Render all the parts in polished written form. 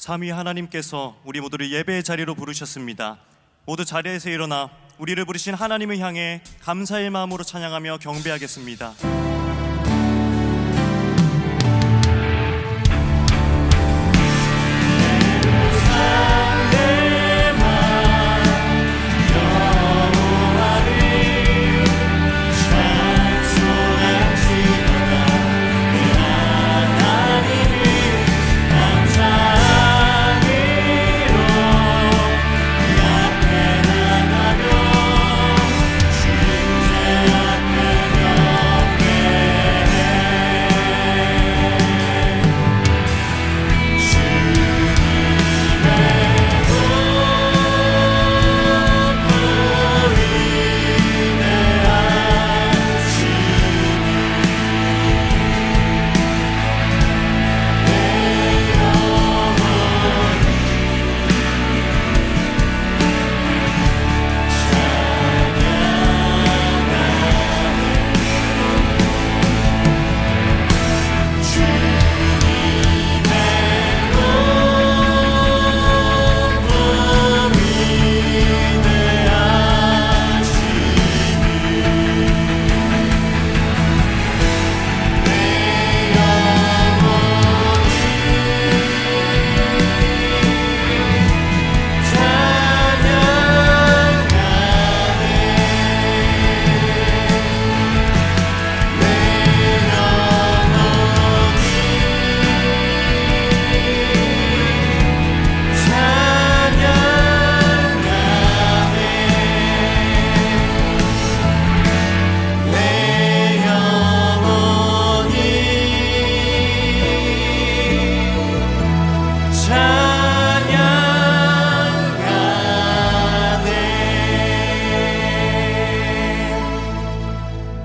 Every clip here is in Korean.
삼위 하나님께서 우리 모두를 예배의 자리로 부르셨습니다. 모두 자리에서 일어나 우리를 부르신 하나님을 향해 감사의 마음으로 찬양하며 경배하겠습니다.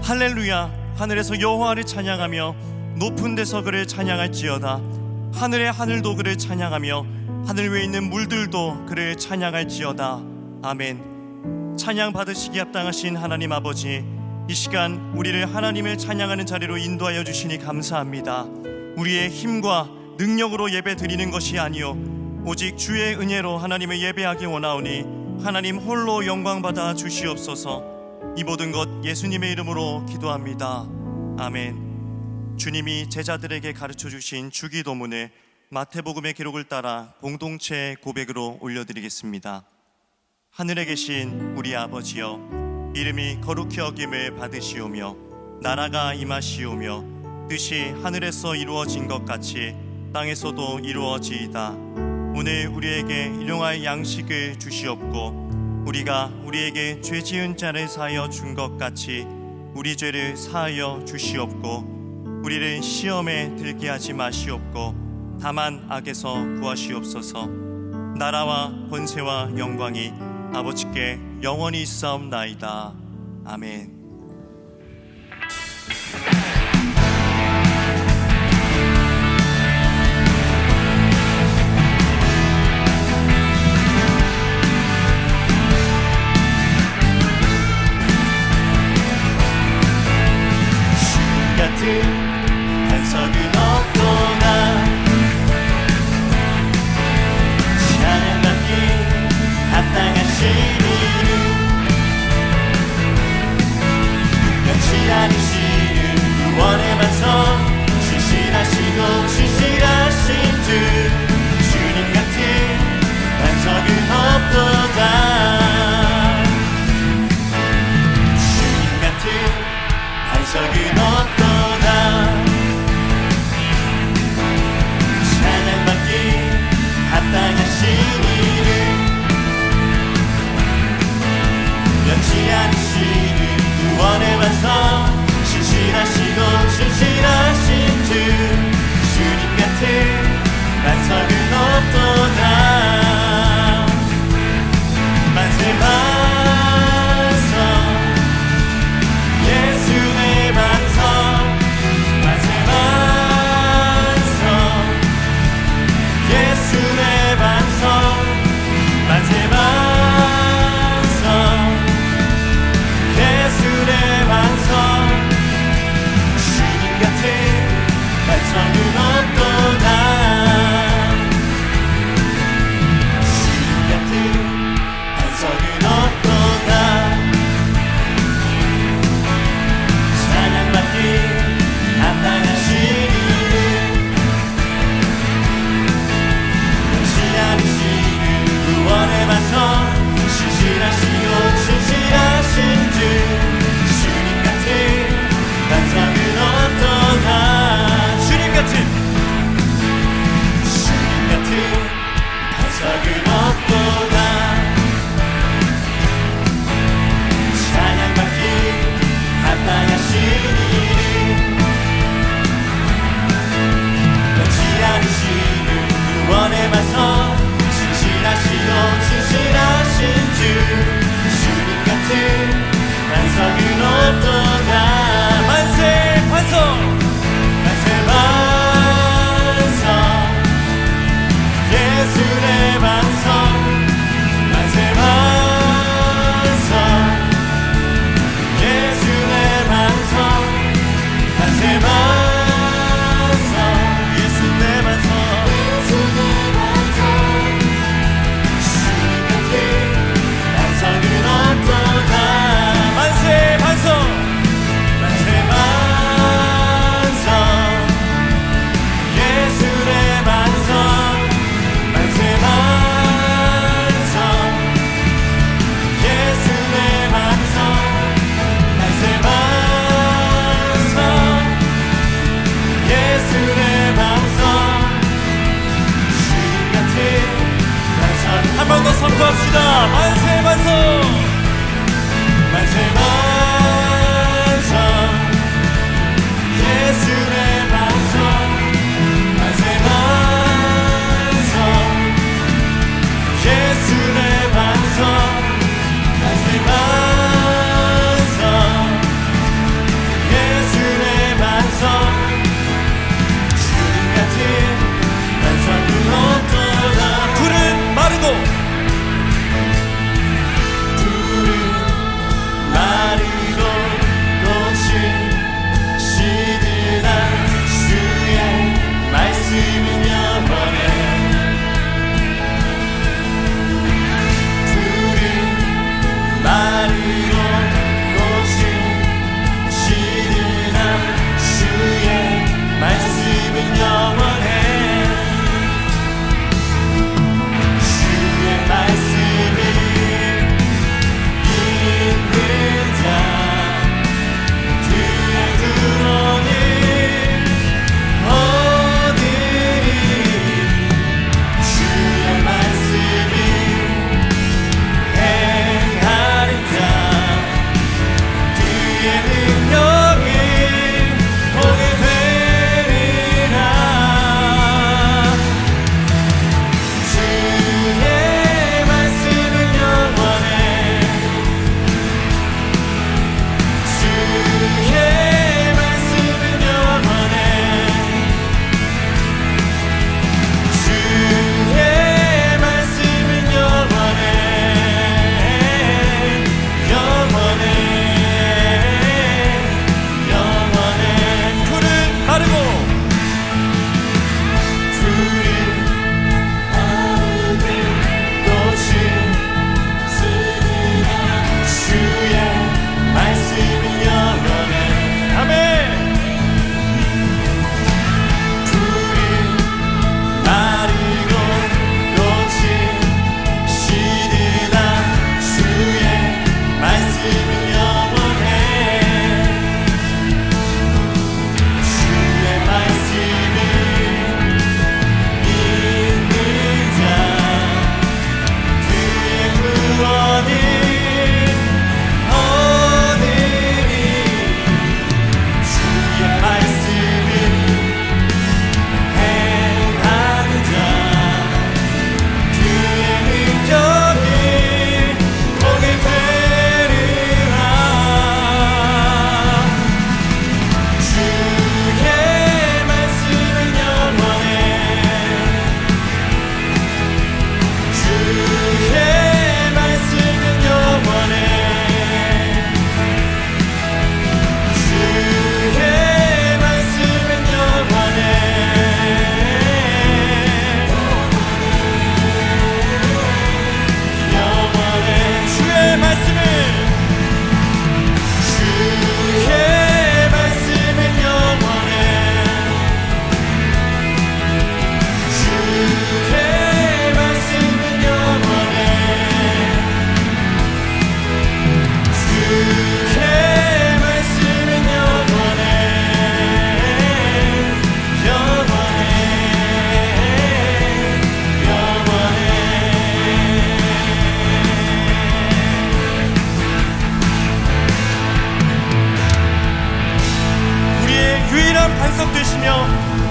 할렐루야. 하늘에서 여호와를 찬양하며 높은 데서 그를 찬양할지어다. 하늘의 하늘도 그를 찬양하며 하늘 위에 있는 물들도 그를 찬양할지어다. 아멘. 찬양 받으시기 합당하신 하나님 아버지, 이 시간 우리를 하나님을 찬양하는 자리로 인도하여 주시니 감사합니다. 우리의 힘과 능력으로 예배 드리는 것이 아니요 오직 주의 은혜로 하나님을 예배하기 원하오니 하나님 홀로 영광 받아 주시옵소서. 이 모든 것 예수님의 이름으로 기도합니다. 아멘. 주님이 제자들에게 가르쳐 주신 주기도문을 마태복음의 기록을 따라 공동체 고백으로 올려드리겠습니다. 하늘에 계신 우리 아버지여, 이름이 거룩히 여김을 받으시오며 나라가 임하시오며 뜻이 하늘에서 이루어진 것 같이 땅에서도 이루어지이다. 오늘 우리에게 일용할 양식을 주시옵고 우리가 우리에게 죄 지은 자를 사하여 준 것 같이 우리 죄를 사하여 주시옵고 우리를 시험에 들게 하지 마시옵고 다만 악에서 구하시옵소서. 나라와 권세와 영광이 아버지께 영원히 있사옵나이다. 아멘. 반석은 없도다. 찬양받기 합당하신 이름, 변치 않으시는 구원의 반석, 신실하시고 진실하신 주, 주님 같은 반석은 없도다. 주님 같은 반석은 없도다. 합당하신 이름, 변치 않으시는 구원의 반석, 신실하시고 진실하신 주, 주님 같은 반석은 없도다. 만세 반석, 예수의 반석, 만세 반석, 예수의 반석, 만세 반석, 예수의 반석.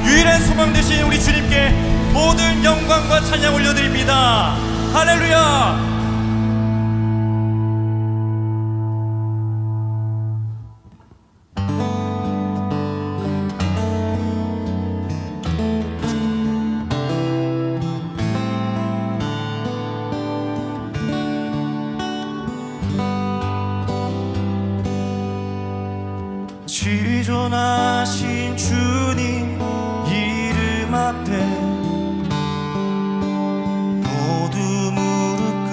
유일한 소망 되신 우리 주님께 모든 영광과 찬양 올려드립니다. 할렐루야. 지존하신 주님 이름 앞에 모두 무릎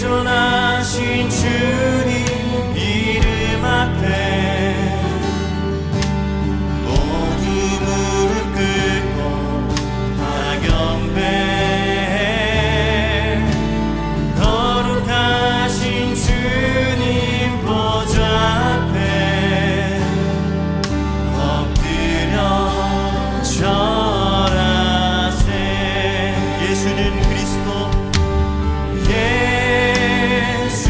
의존하신 주님 이름 앞에 모두 무릎 꿇고 다 경배 거룩하신 주님 보좌 앞에 엎드려 절하세. 예수는 그리스도 예수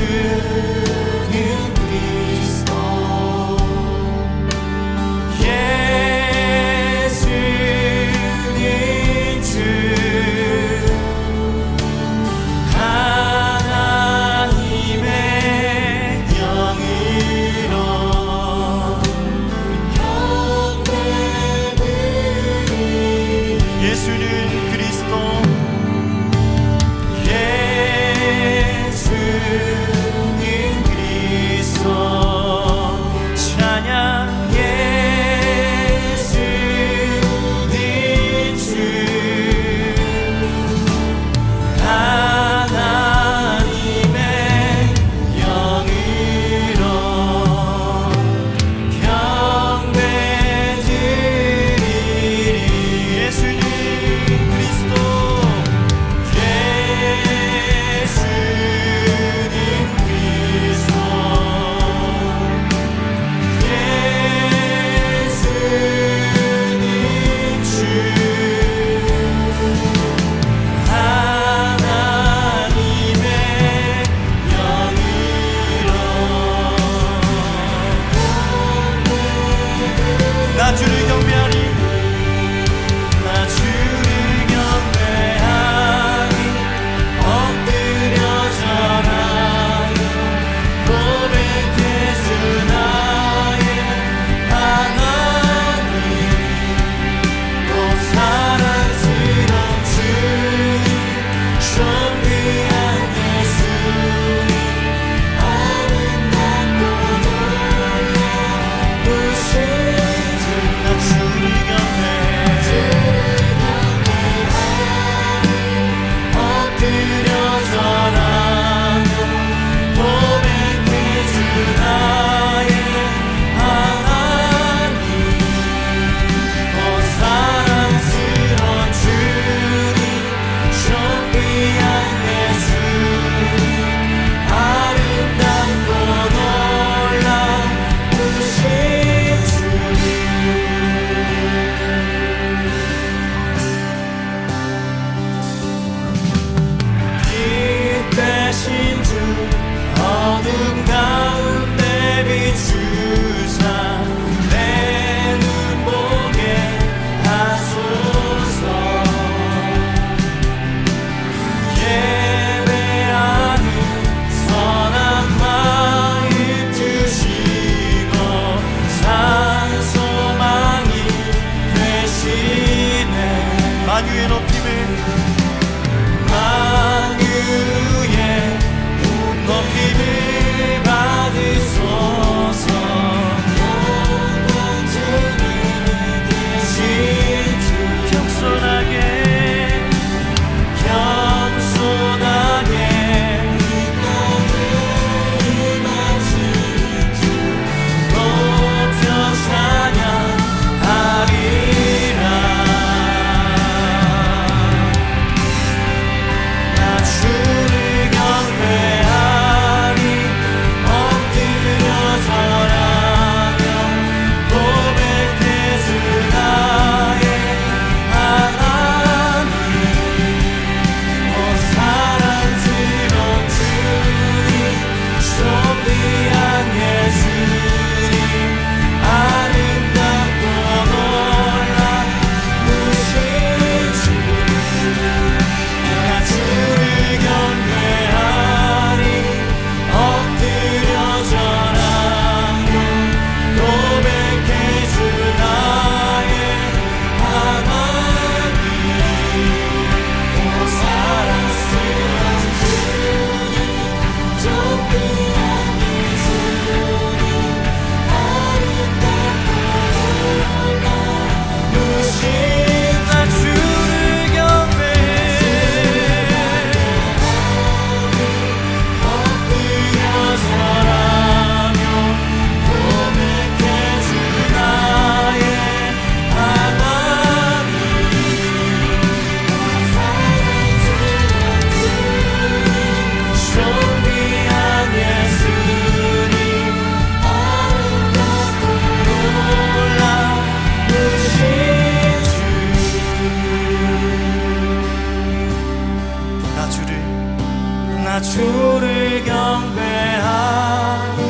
주를 경배하고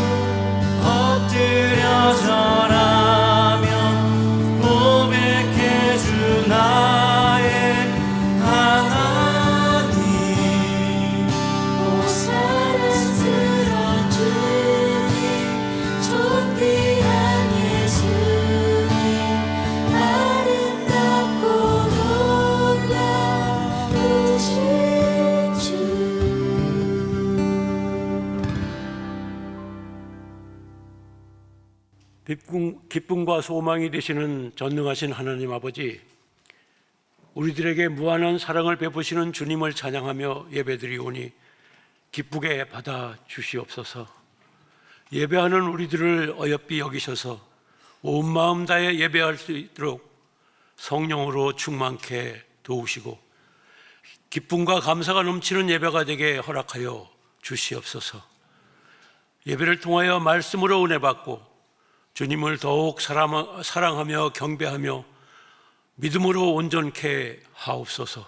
엎드려 절하며 고백해 주 나의 하나님. 오 사랑스러운 주님, 존귀한 예수님, 아름답고 놀라우신 주. 기쁨과 소망이 되시는 전능하신 하나님 아버지, 우리들에게 무한한 사랑을 베푸시는 주님을 찬양하며 예배드리오니 기쁘게 받아 주시옵소서. 예배하는 우리들을 어여삐 여기셔서 온 마음 다해 예배할 수 있도록 성령으로 충만케 도우시고 기쁨과 감사가 넘치는 예배가 되게 허락하여 주시옵소서. 예배를 통하여 말씀으로 은혜 받고 주님을 더욱 사랑하며 경배하며 믿음으로 온전케 하옵소서.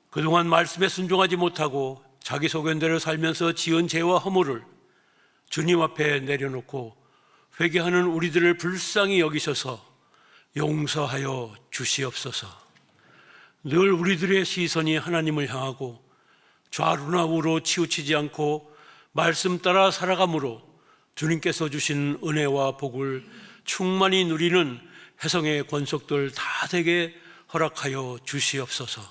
그동안 말씀에 순종하지 못하고 자기 소견대로 살면서 지은 죄와 허물을 주님 앞에 내려놓고 회개하는 우리들을 불쌍히 여기셔서 용서하여 주시옵소서. 늘 우리들의 시선이 하나님을 향하고 좌우나 우로 치우치지 않고 말씀 따라 살아감으로 주님께서 주신 은혜와 복을 충만히 누리는 혜성의 권속들 다 되게 허락하여 주시옵소서.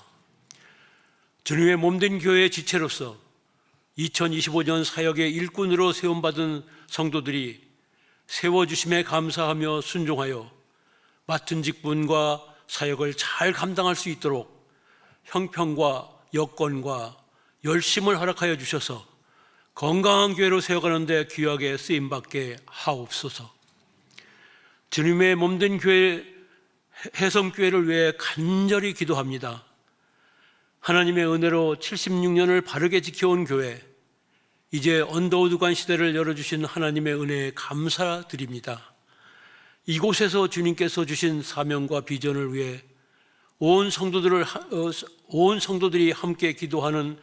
주님의 몸된 교회의 지체로서 2025년 사역의 일꾼으로 세움받은 성도들이 세워주심에 감사하며 순종하여 맡은 직분과 사역을 잘 감당할 수 있도록 형편과 여건과 열심을 허락하여 주셔서 건강한 교회로 세워가는데 귀하게 쓰임받게 하옵소서. 주님의 몸된 교회 혜성교회를 위해 간절히 기도합니다. 하나님의 은혜로 76년을 바르게 지켜온 교회, 이제 언더우드관 시대를 열어주신 하나님의 은혜에 감사드립니다. 이곳에서 주님께서 주신 사명과 비전을 위해 온 성도들이 함께 기도하는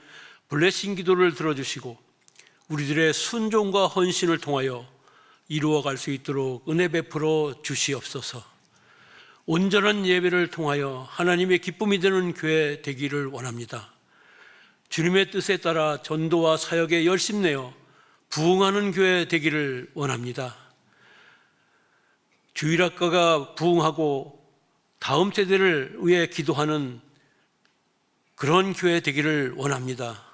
블레싱 기도를 들어주시고 우리들의 순종과 헌신을 통하여 이루어갈 수 있도록 은혜 베풀어 주시옵소서. 온전한 예배를 통하여 하나님의 기쁨이 되는 교회 되기를 원합니다. 주님의 뜻에 따라 전도와 사역에 열심내어 부흥하는 교회 되기를 원합니다. 주일학과가 부흥하고 다음 세대를 위해 기도하는 그런 교회 되기를 원합니다.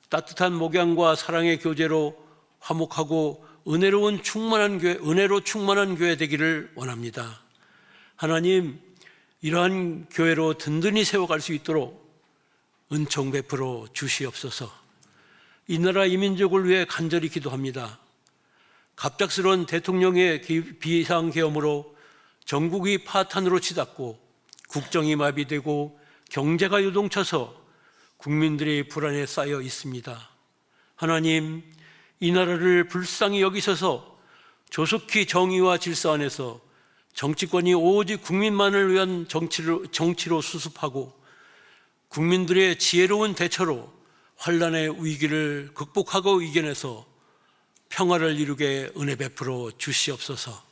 따뜻한 목양과 사랑의 교제로 화목하고 은혜로 충만한 교회 되기를 원합니다. 하나님, 이러한 교회로 든든히 세워갈 수 있도록 은총 베풀어 주시옵소서. 이 나라 이 민족을 위해 간절히 기도합니다. 갑작스러운 대통령의 비상계엄으로 전국이 파탄으로 치닫고 국정이 마비되고 경제가 요동쳐서 국민들의 불안에 쌓여 있습니다. 하나님, 이 나라를 불쌍히 여기셔서 조속히 정의와 질서 안에서 정치권이 오직 국민만을 위한 정치로 수습하고 국민들의 지혜로운 대처로 환란의 위기를 극복하고 이겨내서 평화를 이루게 은혜 베풀어 주시옵소서.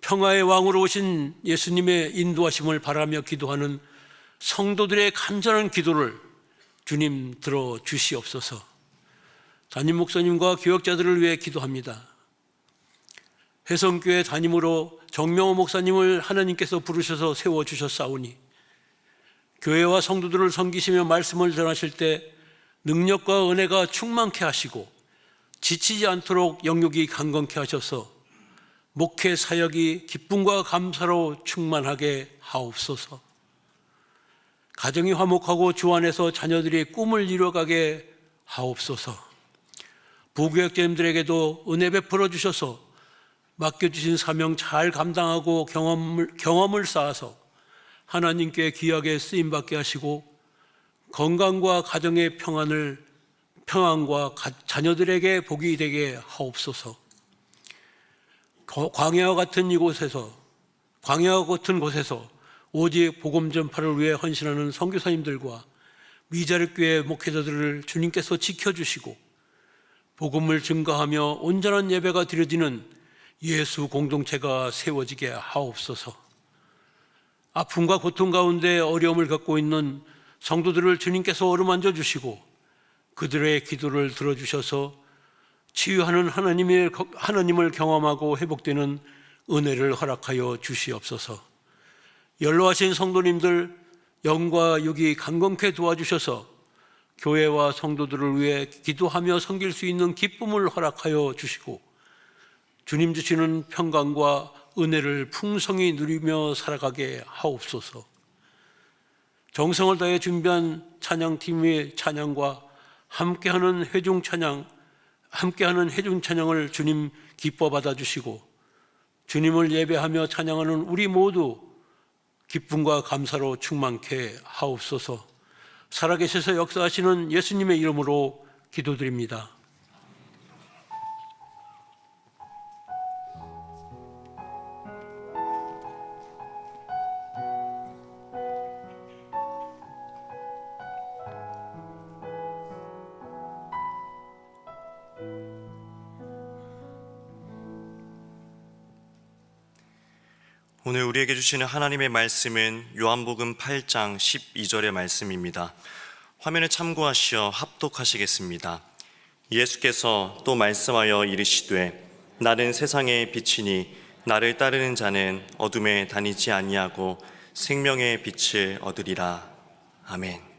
평화의 왕으로 오신 예수님의 인도하심을 바라며 기도하는 성도들의 간절한 기도를 주님 들어 주시옵소서. 담임 목사님과 교역자들을 위해 기도합니다. 혜성교회 담임으로 정명호 목사님을 하나님께서 부르셔서 세워주셨사오니 교회와 성도들을 섬기시며 말씀을 전하실 때 능력과 은혜가 충만케 하시고 지치지 않도록 영육이 강건케 하셔서 목회 사역이 기쁨과 감사로 충만하게 하옵소서. 가정이 화목하고 주 안에서 자녀들이 꿈을 이뤄가게 하옵소서. 부교역자님들에게도 은혜 베풀어 주셔서 맡겨주신 사명 잘 감당하고 경험을 쌓아서 하나님께 귀하게 쓰임받게 하시고 건강과 가정의 평안과 자녀들에게 복이 되게 하옵소서. 광야와 같은 곳에서 오직 복음 전파를 위해 헌신하는 선교사님들과 미자립교회 목회자들을 주님께서 지켜주시고 복음을 증거하며 온전한 예배가 드려지는 예수 공동체가 세워지게 하옵소서. 아픔과 고통 가운데 어려움을 겪고 있는 성도들을 주님께서 어루만져 주시고 그들의 기도를 들어주셔서 치유하는 하나님을 경험하고 회복되는 은혜를 허락하여 주시옵소서. 연로하신 성도님들 영과 육이 강건케 도와주셔서 교회와 성도들을 위해 기도하며 섬길 수 있는 기쁨을 허락하여 주시고 주님 주시는 평강과 은혜를 풍성히 누리며 살아가게 하옵소서. 정성을 다해 준비한 찬양팀의 찬양과 함께하는 회중 찬양을 주님 기뻐 받아주시고 주님을 예배하며 찬양하는 우리 모두 기쁨과 감사로 충만케 하옵소서. 살아계셔서 역사하시는 예수님의 이름으로 기도드립니다. 오늘 우리에게 주시는 하나님의 말씀은 요한복음 8장 12절의 말씀입니다. 화면에 참고하시어 합독하시겠습니다. 예수께서 또 말씀하여 이르시되 나는 세상의 빛이니 나를 따르는 자는 어둠에 다니지 아니하고 생명의 빛을 얻으리라. 아멘.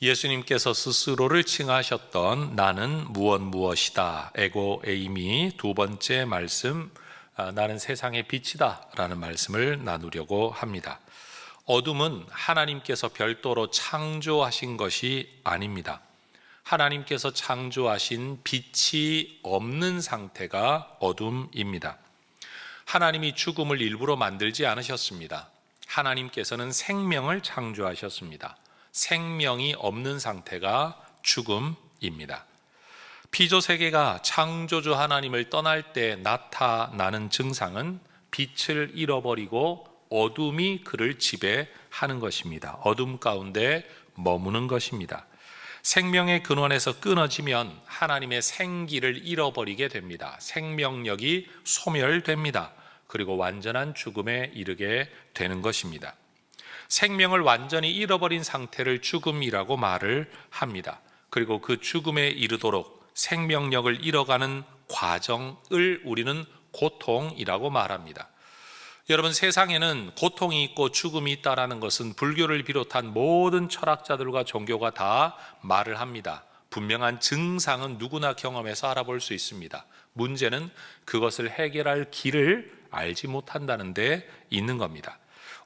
예수님께서 스스로를 칭하셨던 나는 무엇이다 에고 에이미 두 번째 말씀, 나는 세상의 빛이다 라는 말씀을 나누려고 합니다. 어둠은 하나님께서 별도로 창조하신 것이 아닙니다. 하나님께서 창조하신 빛이 없는 상태가 어둠입니다. 하나님이 죽음을 일부러 만들지 않으셨습니다. 하나님께서는 생명을 창조하셨습니다. 생명이 없는 상태가 죽음입니다. 피조세계가 창조주 하나님을 떠날 때 나타나는 증상은 빛을 잃어버리고 어둠이 그를 지배하는 것입니다. 어둠 가운데 머무는 것입니다. 생명의 근원에서 끊어지면 하나님의 생기를 잃어버리게 됩니다. 생명력이 소멸됩니다. 그리고 완전한 죽음에 이르게 되는 것입니다. 생명을 완전히 잃어버린 상태를 죽음이라고 말을 합니다. 그리고 그 죽음에 이르도록 생명력을 잃어가는 과정을 우리는 고통이라고 말합니다. 여러분, 세상에는 고통이 있고 죽음이 있다라는 것은 불교를 비롯한 모든 철학자들과 종교가 다 말을 합니다. 분명한 증상은 누구나 경험해서 알아볼 수 있습니다. 문제는 그것을 해결할 길을 알지 못한다는 데 있는 겁니다.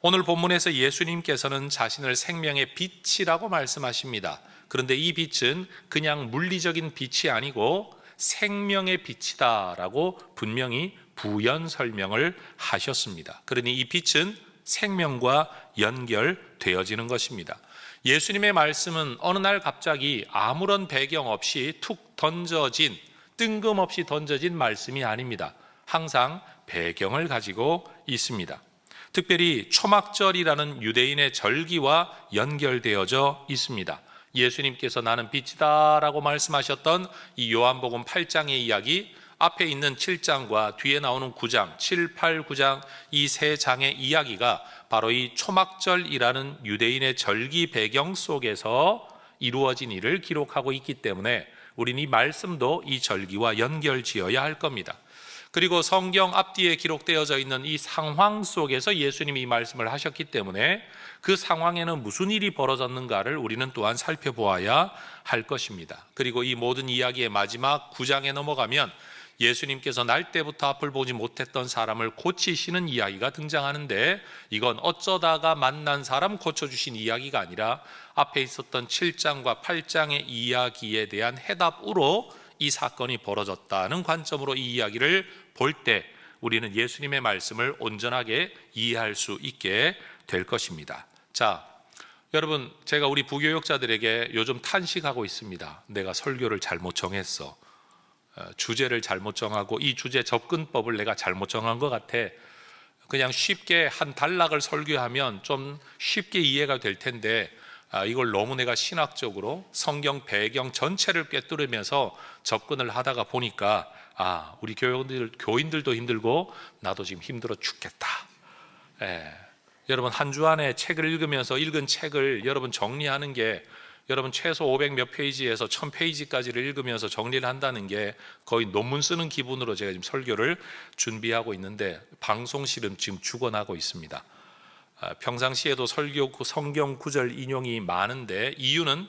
오늘 본문에서 예수님께서는 자신을 생명의 빛이라고 말씀하십니다. 그런데 이 빛은 그냥 물리적인 빛이 아니고 생명의 빛이다라고 분명히 부연 설명을 하셨습니다. 그러니 이 빛은 생명과 연결되어지는 것입니다. 예수님의 말씀은 어느 날 갑자기 아무런 배경 없이 툭 던져진, 뜬금없이 던져진 말씀이 아닙니다. 항상 배경을 가지고 있습니다. 특별히 초막절이라는 유대인의 절기와 연결되어져 있습니다. 예수님께서 나는 빛이다 라고 말씀하셨던 이 요한복음 8장의 이야기, 앞에 있는 7장과 뒤에 나오는 9장, 7, 8, 9장 이 세 장의 이야기가 바로 이 초막절이라는 유대인의 절기 배경 속에서 이루어진 일을 기록하고 있기 때문에 우리는 이 말씀도 이 절기와 연결지어야 할 겁니다. 그리고 성경 앞뒤에 기록되어져 있는 이 상황 속에서 예수님이 이 말씀을 하셨기 때문에 그 상황에는 무슨 일이 벌어졌는가를 우리는 또한 살펴보아야 할 것입니다. 그리고 이 모든 이야기의 마지막 9장에 넘어가면 예수님께서 날 때부터 앞을 보지 못했던 사람을 고치시는 이야기가 등장하는데, 이건 어쩌다가 만난 사람 고쳐주신 이야기가 아니라 앞에 있었던 7장과 8장의 이야기에 대한 해답으로 이 사건이 벌어졌다는 관점으로 이 이야기를 볼 때 우리는 예수님의 말씀을 온전하게 이해할 수 있게 될 것입니다. 자, 여러분, 제가 우리 부교육자들에게 요즘 탄식하고 있습니다. 내가 설교를 잘못 정했어. 주제를 잘못 정하고 이 주제 접근법을 내가 잘못 정한 것 같아. 그냥 쉽게 한 단락을 설교하면 좀 쉽게 이해가 될 텐데 이걸 너무 내가 신학적으로 성경 배경 전체를 꿰뚫으면서 접근을 하다가 보니까 우리 교인들도 힘들고 나도 지금 힘들어 죽겠다. 여러분, 한 주 안에 책을 읽으면서 읽은 책을 여러분 정리하는 게, 여러분 최소 500 몇 페이지에서 1000페이지까지를 읽으면서 정리를 한다는 게 거의 논문 쓰는 기분으로 제가 지금 설교를 준비하고 있는데 방송실은 지금 죽어나고 있습니다. 평상시에도 성경 구절 인용이 많은데 이유는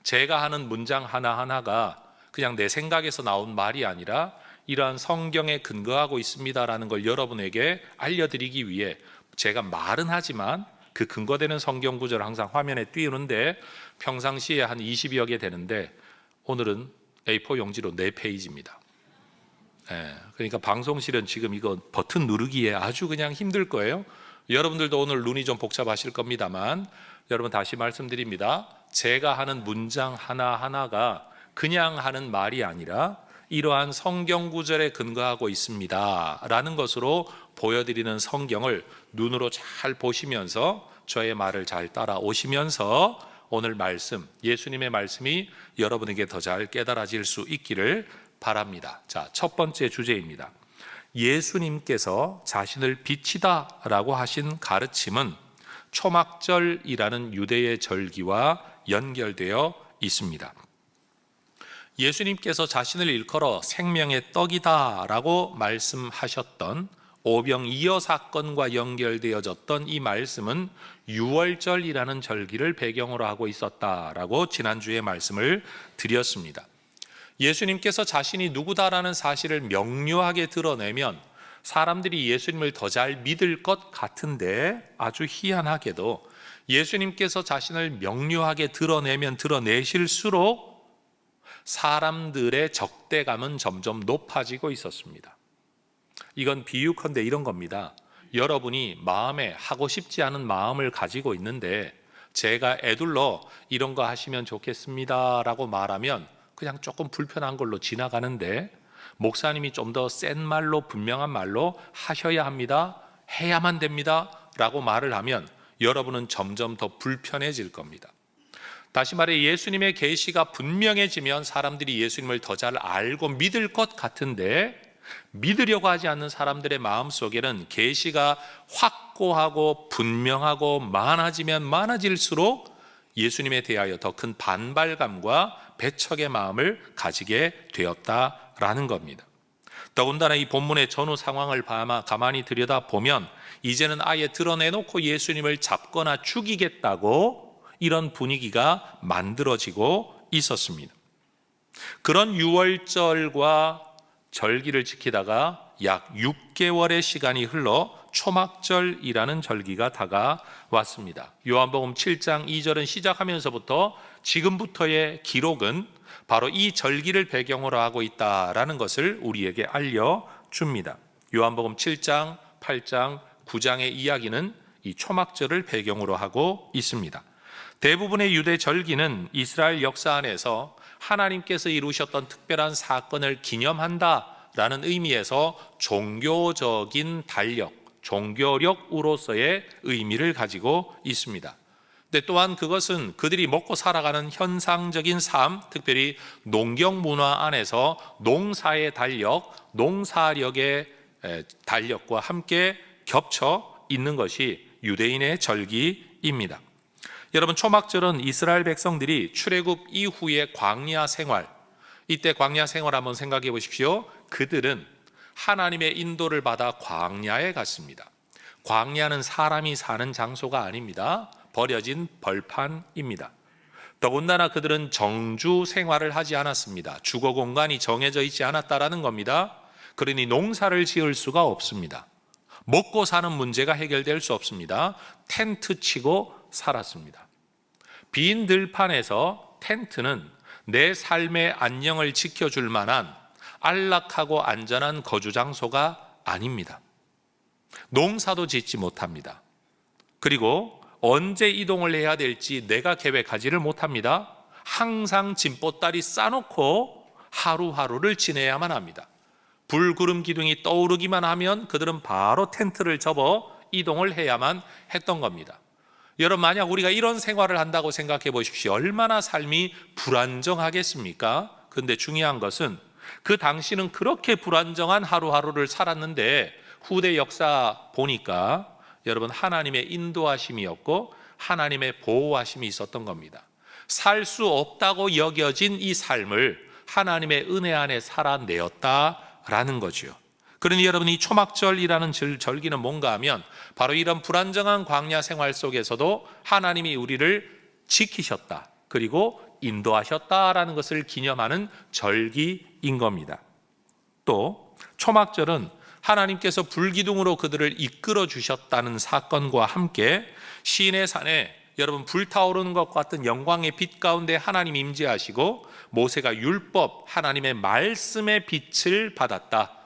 제가 하는 문장 하나하나가 그냥 내 생각에서 나온 말이 아니라 이러한 성경에 근거하고 있습니다라는 걸 여러분에게 알려드리기 위해 제가 말은 하지만 그 근거되는 성경 구절을 항상 화면에 띄우는데 평상시에 한 20여 개 되는데 오늘은 A4 용지로 4페이지입니다. 그러니까 방송실은 지금 이거 버튼 누르기에 아주 그냥 힘들 거예요. 여러분들도 오늘 눈이 좀 복잡하실 겁니다만 여러분, 다시 말씀드립니다. 제가 하는 문장 하나하나가 그냥 하는 말이 아니라 이러한 성경 구절에 근거하고 있습니다 라는 것으로 보여드리는 성경을 눈으로 잘 보시면서 저의 말을 잘 따라오시면서 오늘 말씀, 예수님의 말씀이 여러분에게 더 잘 깨달아질 수 있기를 바랍니다. 자, 첫 번째 주제입니다. 예수님께서 자신을 빛이다 라고 하신 가르침은 초막절이라는 유대의 절기와 연결되어 있습니다. 예수님께서 자신을 일컬어 생명의 떡이다 라고 말씀하셨던 오병이어 사건과 연결되어졌던 이 말씀은 유월절이라는 절기를 배경으로 하고 있었다라고 지난주에 말씀을 드렸습니다. 예수님께서 자신이 누구다라는 사실을 명료하게 드러내면 사람들이 예수님을 더 잘 믿을 것 같은데, 아주 희한하게도 예수님께서 자신을 명료하게 드러내면 드러내실수록 사람들의 적대감은 점점 높아지고 있었습니다. 이건 비유컨대 이런 겁니다. 여러분이 마음에 하고 싶지 않은 마음을 가지고 있는데 제가 애둘러 이런 거 하시면 좋겠습니다 라고 말하면 그냥 조금 불편한 걸로 지나가는데, 목사님이 좀 더 센 말로, 분명한 말로 하셔야 합니다, 해야만 됩니다 라고 말을 하면 여러분은 점점 더 불편해질 겁니다. 다시 말해 예수님의 계시가 분명해지면 사람들이 예수님을 더 잘 알고 믿을 것 같은데, 믿으려고 하지 않는 사람들의 마음속에는 계시가 확고하고 분명하고 많아지면 많아질수록 예수님에 대하여 더 큰 반발감과 배척의 마음을 가지게 되었다라는 겁니다. 더군다나 이 본문의 전후 상황을 가만히 들여다보면 이제는 아예 드러내놓고 예수님을 잡거나 죽이겠다고 이런 분위기가 만들어지고 있었습니다. 그런 유월절과 절기를 지키다가 약 6개월의 시간이 흘러 초막절이라는 절기가 다가왔습니다. 요한복음 7장 2절은 시작하면서부터 지금부터의 기록은 바로 이 절기를 배경으로 하고 있다라는 것을 우리에게 알려줍니다. 요한복음 7장, 8장, 9장의 이야기는 이 초막절을 배경으로 하고 있습니다. 대부분의 유대 절기는 이스라엘 역사 안에서 하나님께서 이루셨던 특별한 사건을 기념한다라는 의미에서 종교적인 달력, 종교력으로서의 의미를 가지고 있습니다. 근데 또한 그것은 그들이 먹고 살아가는 현상적인 삶, 특별히 농경 문화 안에서 농사의 달력, 농사력의 달력과 함께 겹쳐 있는 것이 유대인의 절기입니다. 여러분, 초막절은 이스라엘 백성들이 출애굽 이후의 광야 생활, 이때 광야 생활 한번 생각해 보십시오. 그들은 하나님의 인도를 받아 광야에 갔습니다. 광야는 사람이 사는 장소가 아닙니다. 버려진 벌판입니다. 더군다나 그들은 정주 생활을 하지 않았습니다. 주거 공간이 정해져 있지 않았다라는 겁니다. 그러니 농사를 지을 수가 없습니다. 먹고 사는 문제가 해결될 수 없습니다. 텐트 치고 살았습니다. 빈 들판에서 텐트는 내 삶의 안녕을 지켜줄 만한 안락하고 안전한 거주 장소가 아닙니다. 농사도 짓지 못합니다. 그리고 언제 이동을 해야 될지 내가 계획하지를 못합니다. 항상 짐보따리 싸놓고 하루하루를 지내야만 합니다. 불구름 기둥이 떠오르기만 하면 그들은 바로 텐트를 접어 이동을 해야만 했던 겁니다. 여러분, 만약 우리가 이런 생활을 한다고 생각해 보십시오. 얼마나 삶이 불안정하겠습니까? 그런데 중요한 것은 그 당시는 그렇게 불안정한 하루하루를 살았는데 후대 역사 보니까 여러분, 하나님의 인도하심이었고 하나님의 보호하심이 있었던 겁니다. 살 수 없다고 여겨진 이 삶을 하나님의 은혜 안에 살아내었다라는 거죠. 그러니 여러분, 이 초막절이라는 절기는 뭔가 하면 바로 이런 불안정한 광야 생활 속에서도 하나님이 우리를 지키셨다, 그리고 인도하셨다라는 것을 기념하는 절기인 겁니다. 또 초막절은 하나님께서 불기둥으로 그들을 이끌어 주셨다는 사건과 함께 시내 산에 여러분 불타오르는 것 같은 영광의 빛 가운데 하나님 임재하시고 모세가 율법, 하나님의 말씀의 빛을 받았다.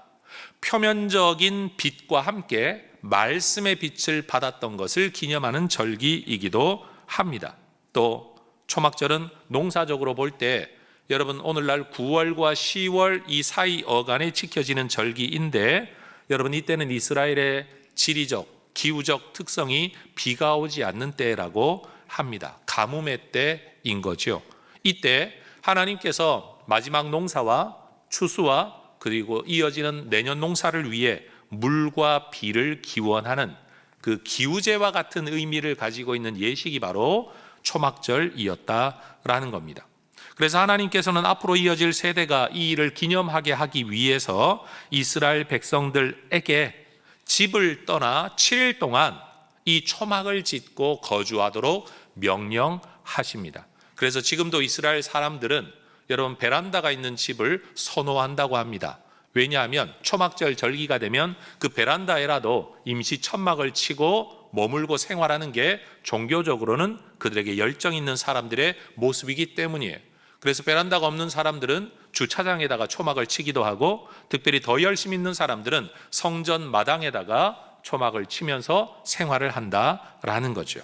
표면적인 빛과 함께 말씀의 빛을 받았던 것을 기념하는 절기이기도 합니다. 또 초막절은 농사적으로 볼 때 여러분 오늘날 9월과 10월 이 사이 어간에 지켜지는 절기인데 여러분 이때는 이스라엘의 지리적, 기후적 특성이 비가 오지 않는 때라고 합니다. 가뭄의 때인 거죠. 이때 하나님께서 마지막 농사와 추수와 그리고 이어지는 내년 농사를 위해 물과 비를 기원하는 그 기우제와 같은 의미를 가지고 있는 예식이 바로 초막절이었다라는 겁니다. 그래서 하나님께서는 앞으로 이어질 세대가 이 일을 기념하게 하기 위해서 이스라엘 백성들에게 집을 떠나 7일 동안 이 초막을 짓고 거주하도록 명령하십니다. 그래서 지금도 이스라엘 사람들은 여러분 베란다가 있는 집을 선호한다고 합니다. 왜냐하면 초막절 절기가 되면 그 베란다에라도 임시 천막을 치고 머물고 생활하는 게 종교적으로는 그들에게 열정 있는 사람들의 모습이기 때문이에요. 그래서 베란다가 없는 사람들은 주차장에다가 초막을 치기도 하고, 특별히 더 열심 있는 사람들은 성전 마당에다가 초막을 치면서 생활을 한다라는 거죠.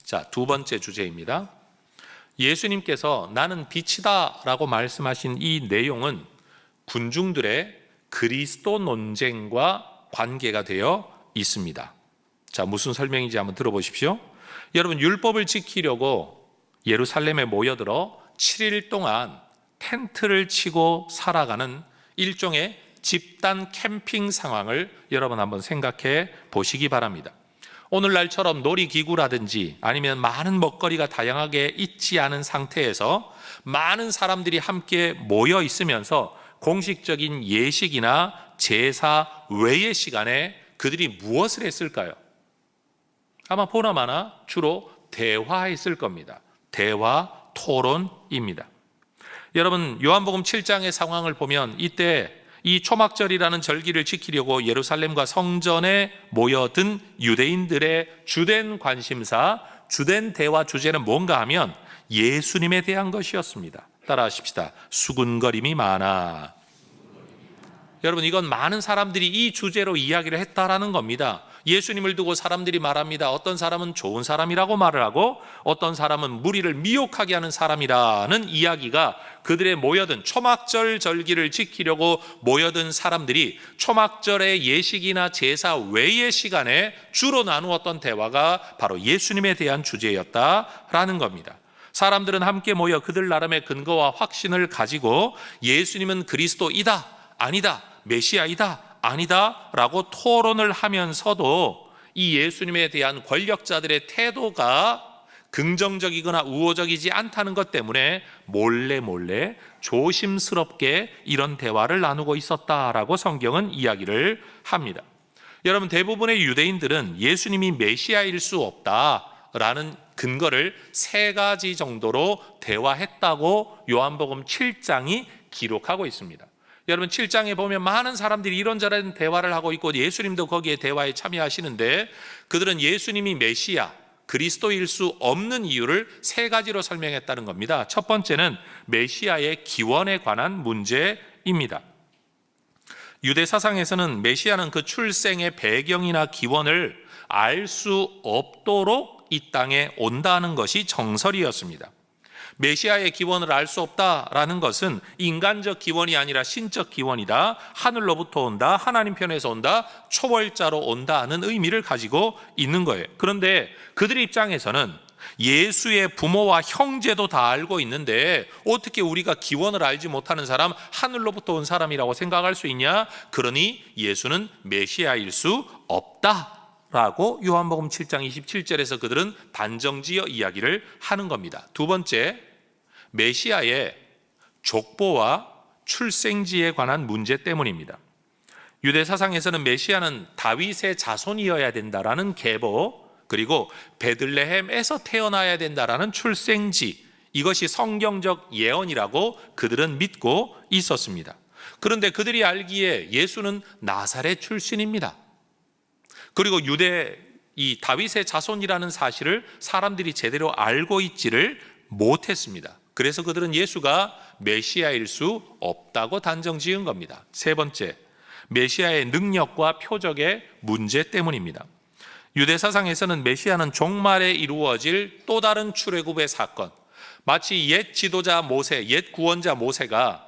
자, 두 번째 주제입니다. 예수님께서 나는 빛이다 라고 말씀하신 이 내용은 군중들의 그리스도 논쟁과 관계가 되어 있습니다. 자, 무슨 설명인지 한번 들어보십시오. 여러분, 율법을 지키려고 예루살렘에 모여들어 7일 동안 텐트를 치고 살아가는 일종의 집단 캠핑 상황을 여러분 한번 생각해 보시기 바랍니다. 오늘날처럼 놀이기구라든지 아니면 많은 먹거리가 다양하게 있지 않은 상태에서 많은 사람들이 함께 모여 있으면서 공식적인 예식이나 제사 외의 시간에 그들이 무엇을 했을까요? 아마 보나마나 주로 대화했을 겁니다. 대화, 토론입니다. 여러분, 요한복음 7장의 상황을 보면 이때 이 초막절이라는 절기를 지키려고 예루살렘과 성전에 모여든 유대인들의 주된 관심사, 주된 대화 주제는 뭔가 하면 예수님에 대한 것이었습니다. 따라하십시다. 수군거림이 많아. 여러분, 이건 많은 사람들이 이 주제로 이야기를 했다라는 겁니다. 예수님을 두고 사람들이 말합니다. 어떤 사람은 좋은 사람이라고 말을 하고 어떤 사람은 무리를 미혹하게 하는 사람이라는 이야기가 그들의 모여든 초막절 절기를 지키려고 모여든 사람들이 초막절의 예식이나 제사 외의 시간에 주로 나누었던 대화가 바로 예수님에 대한 주제였다라는 겁니다. 사람들은 함께 모여 그들 나름의 근거와 확신을 가지고 예수님은 그리스도이다, 아니다, 메시아이다, 아니다 라고 토론을 하면서도 이 예수님에 대한 권력자들의 태도가 긍정적이거나 우호적이지 않다는 것 때문에 몰래 조심스럽게 이런 대화를 나누고 있었다라고 성경은 이야기를 합니다. 여러분, 대부분의 유대인들은 예수님이 메시아일 수 없다라는 근거를 3가지 정도로 대화했다고 요한복음 7장이 기록하고 있습니다. 여러분, 7장에 보면 많은 사람들이 이런저런 대화를 하고 있고 예수님도 거기에 대화에 참여하시는데 그들은 예수님이 메시아, 그리스도일 수 없는 이유를 3가지로 설명했다는 겁니다. 첫 번째는 메시아의 기원에 관한 문제입니다. 유대 사상에서는 메시아는 그 출생의 배경이나 기원을 알 수 없도록 이 땅에 온다는 것이 정설이었습니다. 메시아의 기원을 알 수 없다라는 것은 인간적 기원이 아니라 신적 기원이다, 하늘로부터 온다, 하나님 편에서 온다, 초월자로 온다는 의미를 가지고 있는 거예요. 그런데 그들의 입장에서는 예수의 부모와 형제도 다 알고 있는데 어떻게 우리가 기원을 알지 못하는 사람, 하늘로부터 온 사람이라고 생각할 수 있냐? 그러니 예수는 메시아일 수 없다라고 요한복음 7장 27절에서 그들은 단정지어 이야기를 하는 겁니다. 두 번째, 메시아의 족보와 출생지에 관한 문제 때문입니다. 유대 사상에서는 메시아는 다윗의 자손이어야 된다라는 계보, 그리고 베들레헴에서 태어나야 된다라는 출생지, 이것이 성경적 예언이라고 그들은 믿고 있었습니다. 그런데 그들이 알기에 예수는 나사렛 출신입니다. 그리고 유대 이 다윗의 자손이라는 사실을 사람들이 제대로 알고 있지를 못했습니다. 그래서 그들은 예수가 메시아일 수 없다고 단정 지은 겁니다. 세 번째, 메시아의 능력과 표적의 문제 때문입니다. 유대 사상에서는 메시아는 종말에 이루어질 또 다른 출애굽의 사건, 마치 옛 지도자 모세, 옛 구원자 모세가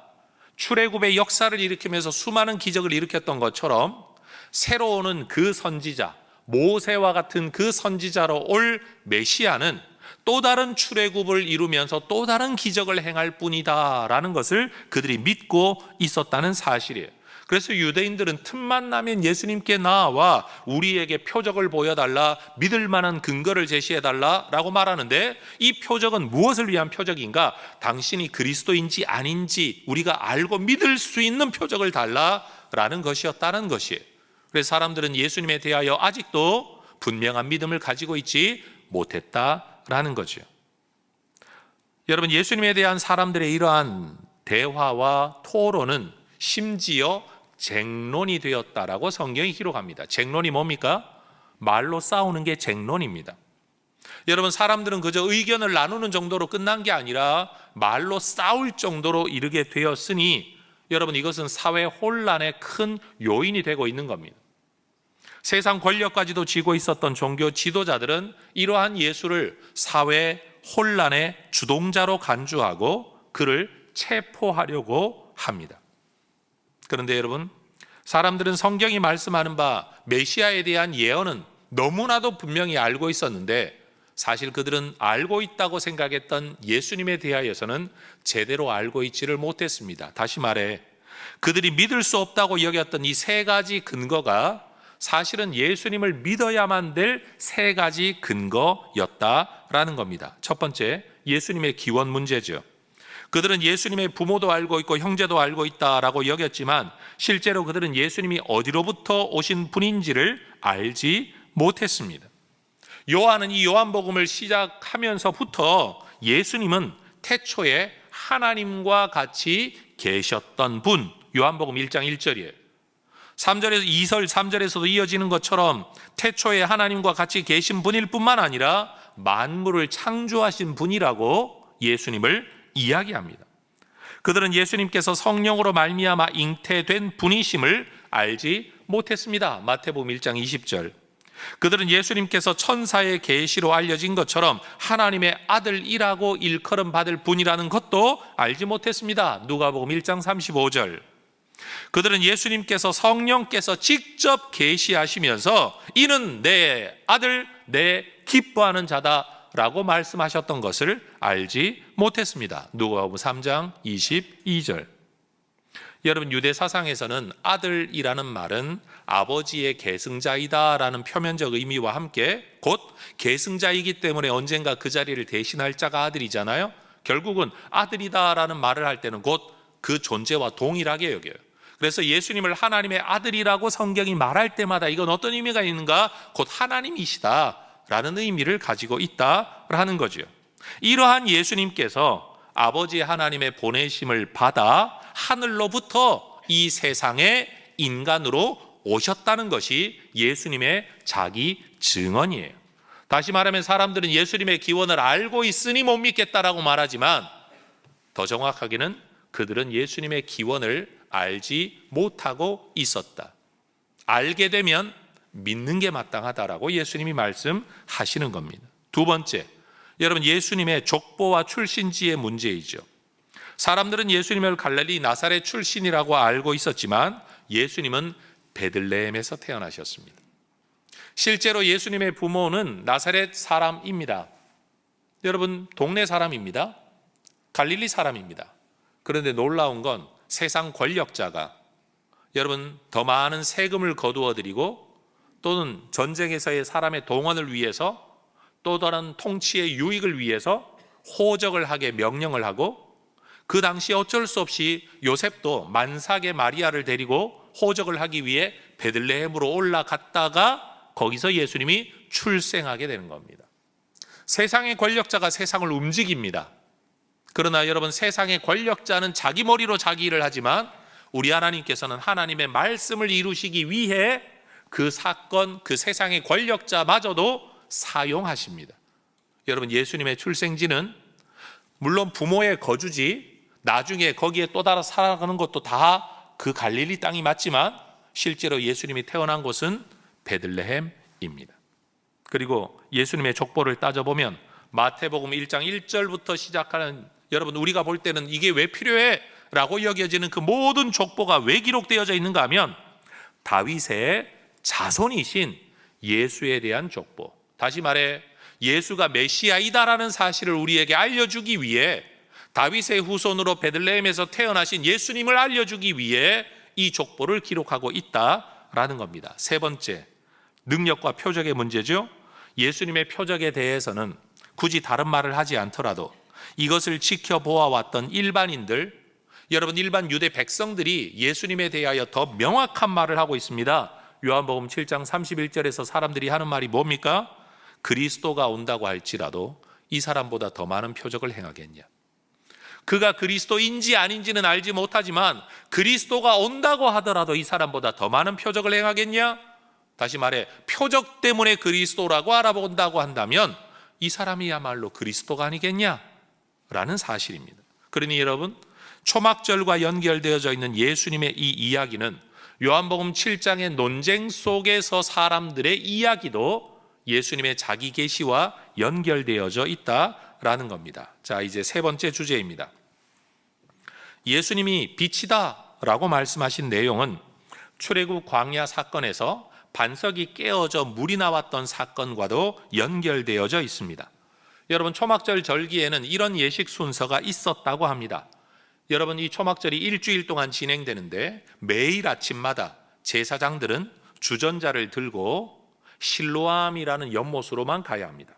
출애굽의 역사를 일으키면서 수많은 기적을 일으켰던 것처럼 새로 오는 그 선지자, 모세와 같은 그 선지자로 올 메시아는 또 다른 출애굽을 이루면서 또 다른 기적을 행할 뿐이다라는 것을 그들이 믿고 있었다는 사실이에요. 그래서 유대인들은 틈만 나면 예수님께 나와 우리에게 표적을 보여달라, 믿을 만한 근거를 제시해달라라고 말하는데 이 표적은 무엇을 위한 표적인가? 당신이 그리스도인지 아닌지 우리가 알고 믿을 수 있는 표적을 달라라는 것이었다는 것이에요. 그래서 사람들은 예수님에 대하여 아직도 분명한 믿음을 가지고 있지 못했다라는 거죠. 여러분, 예수님에 대한 사람들의 이러한 대화와 토론은 심지어 쟁론이 되었다라고 성경이 기록합니다. 쟁론이 뭡니까? 말로 싸우는 게 쟁론입니다. 여러분, 사람들은 그저 의견을 나누는 정도로 끝난 게 아니라 말로 싸울 정도로 이르게 되었으니 여러분, 이것은 사회 혼란의 큰 요인이 되고 있는 겁니다. 세상 권력까지도 쥐고 있었던 종교 지도자들은 이러한 예수를 사회 혼란의 주동자로 간주하고 그를 체포하려고 합니다. 그런데 여러분, 사람들은 성경이 말씀하는 바 메시아에 대한 예언은 너무나도 분명히 알고 있었는데 사실 그들은 알고 있다고 생각했던 예수님에 대하여서는 제대로 알고 있지를 못했습니다. 다시 말해 그들이 믿을 수 없다고 여겼던 이 세 가지 근거가 사실은 예수님을 믿어야만 될 세 가지 근거였다라는 겁니다. 첫 번째, 예수님의 기원 문제죠. 그들은 예수님의 부모도 알고 있고 형제도 알고 있다라고 여겼지만 실제로 그들은 예수님이 어디로부터 오신 분인지를 알지 못했습니다. 요한은 이 요한복음을 시작하면서부터 예수님은 태초에 하나님과 같이 계셨던 분, 요한복음 1장 1절이에요. 3절에서 2절 3절에서도 이어지는 것처럼 태초에 하나님과 같이 계신 분일 뿐만 아니라 만물을 창조하신 분이라고 예수님을 이야기합니다. 그들은 예수님께서 성령으로 말미암아 잉태된 분이심을 알지 못했습니다. 마태복음 1장 20절. 그들은 예수님께서 천사의 계시로 알려진 것처럼 하나님의 아들이라고 일컬음 받을 분이라는 것도 알지 못했습니다. 누가복음 1장 35절. 그들은 예수님께서 성령께서 직접 계시하시면서 이는 내 아들, 내 기뻐하는 자다라고 말씀하셨던 것을 알지 못했습니다. 누가복음 3장 22절. 여러분, 유대 사상에서는 아들이라는 말은 아버지의 계승자이다라는 표면적 의미와 함께 곧 계승자이기 때문에 언젠가 그 자리를 대신할 자가 아들이잖아요. 결국은 아들이다라는 말을 할 때는 곧 그 존재와 동일하게 여겨요. 그래서 예수님을 하나님의 아들이라고 성경이 말할 때마다 이건 어떤 의미가 있는가? 곧 하나님이시다라는 의미를 가지고 있다라는 거죠. 이러한 예수님께서 아버지 하나님의 보내심을 받아 하늘로부터 이 세상에 인간으로 오셨다는 것이 예수님의 자기 증언이에요. 다시 말하면 사람들은 예수님의 기원을 알고 있으니 못 믿겠다라고 말하지만 더 정확하게는 그들은 예수님의 기원을 알지 못하고 있었다. 알게 되면 믿는 게 마땅하다라고 예수님이 말씀하시는 겁니다. 두 번째, 여러분, 예수님의 족보와 출신지의 문제이죠. 사람들은 예수님을 갈릴리 나사렛 출신이라고 알고 있었지만 예수님은 베들레헴에서 태어나셨습니다. 실제로 예수님의 부모는 나사렛 사람입니다. 여러분, 동네 사람입니다. 갈릴리 사람입니다. 그런데 놀라운 건 세상 권력자가 여러분 더 많은 세금을 거두어 드리고 또는 전쟁에서의 사람의 동원을 위해서 또 다른 통치의 유익을 위해서 호적을 하게 명령을 하고 그 당시 어쩔 수 없이 요셉도 만삭의 마리아를 데리고 호적을 하기 위해 베들레헴으로 올라갔다가 거기서 예수님이 출생하게 되는 겁니다. 세상의 권력자가 세상을 움직입니다. 그러나 여러분, 세상의 권력자는 자기 머리로 자기 일을 하지만 우리 하나님께서는 하나님의 말씀을 이루시기 위해 그 사건, 그 세상의 권력자마저도 사용하십니다. 여러분, 예수님의 출생지는 물론 부모의 거주지, 나중에 거기에 또 다른 살아가는 것도 다 그 갈릴리 땅이 맞지만 실제로 예수님이 태어난 곳은 베들레헴입니다. 그리고 예수님의 족보를 따져보면 마태복음 1장 1절부터 시작하는, 여러분 우리가 볼 때는 이게 왜 필요해? 라고 여겨지는 그 모든 족보가 왜 기록되어져 있는가 하면 다윗의 자손이신 예수에 대한 족보, 다시 말해 예수가 메시아이다라는 사실을 우리에게 알려주기 위해 다윗의 후손으로 베들레헴에서 태어나신 예수님을 알려주기 위해 이 족보를 기록하고 있다라는 겁니다. 세 번째, 능력과 표적의 문제죠. 예수님의 표적에 대해서는 굳이 다른 말을 하지 않더라도 이것을 지켜보아왔던 일반인들, 여러분 일반 유대 백성들이 예수님에 대하여 더 명확한 말을 하고 있습니다. 요한복음 7장 31절에서 사람들이 하는 말이 뭡니까? 그리스도가 온다고 할지라도 이 사람보다 더 많은 표적을 행하겠냐? 그가 그리스도인지 아닌지는 알지 못하지만 그리스도가 온다고 하더라도 이 사람보다 더 많은 표적을 행하겠냐? 다시 말해 표적 때문에 그리스도라고 알아본다고 한다면 이 사람이야말로 그리스도가 아니겠냐? 라는 사실입니다. 그러니 여러분, 초막절과 연결되어져 있는 예수님의 이 이야기는 요한복음 7장의 논쟁 속에서 사람들의 이야기도 예수님의 자기 계시와 연결되어져 있다라는 겁니다. 자, 이제 세 번째 주제입니다. 예수님이 빛이다 라고 말씀하신 내용은 출애굽 광야 사건에서 반석이 깨어져 물이 나왔던 사건과도 연결되어져 있습니다. 여러분, 초막절 절기에는 이런 예식 순서가 있었다고 합니다. 여러분, 이 초막절이 일주일 동안 진행되는데 매일 아침마다 제사장들은 주전자를 들고 실로암이라는 연못으로만 가야 합니다.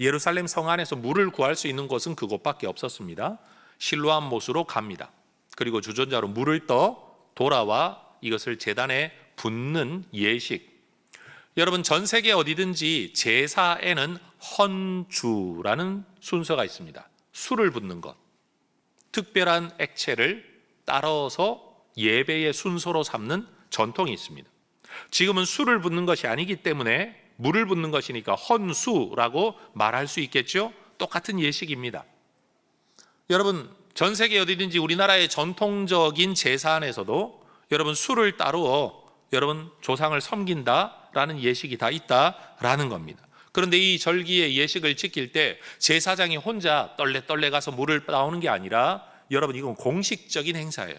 예루살렘 성 안에서 물을 구할 수 있는 곳은 그곳밖에 없었습니다. 실로암 못으로 갑니다. 그리고 주전자로 물을 떠 돌아와 이것을 제단에 붓는 예식. 여러분, 전 세계 어디든지 제사에는 헌주라는 순서가 있습니다. 술을 붓는 것. 특별한 액체를 따라서 예배의 순서로 삼는 전통이 있습니다. 지금은 술을 붓는 것이 아니기 때문에 물을 붓는 것이니까 헌수라고 말할 수 있겠죠? 똑같은 예식입니다. 여러분, 전 세계 어디든지 우리나라의 전통적인 제사 안에서도 여러분 술을 따르어 여러분 조상을 섬긴다라는 예식이 다 있다라는 겁니다. 그런데 이 절기의 예식을 지킬 때 제사장이 혼자 떨레떨레 가서 물을 따오는 게 아니라 여러분 이건 공식적인 행사예요.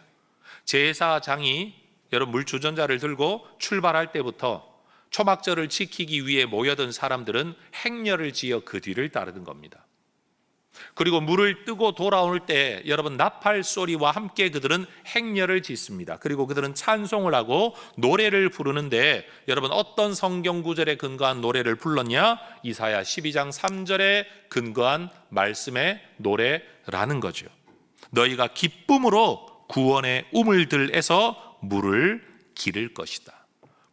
제사장이 여러분 물 주전자를 들고 출발할 때부터 초막절을 지키기 위해 모여든 사람들은 행렬을 지어 그 뒤를 따르는 겁니다. 그리고 물을 뜨고 돌아올 때 여러분 나팔 소리와 함께 그들은 행렬을 짓습니다. 그리고 그들은 찬송을 하고 노래를 부르는데 여러분 어떤 성경 구절에 근거한 노래를 불렀냐? 이사야 12장 3절에 근거한 말씀의 노래라는 거죠. 너희가 기쁨으로 구원의 우물들에서 물을 기를 것이다.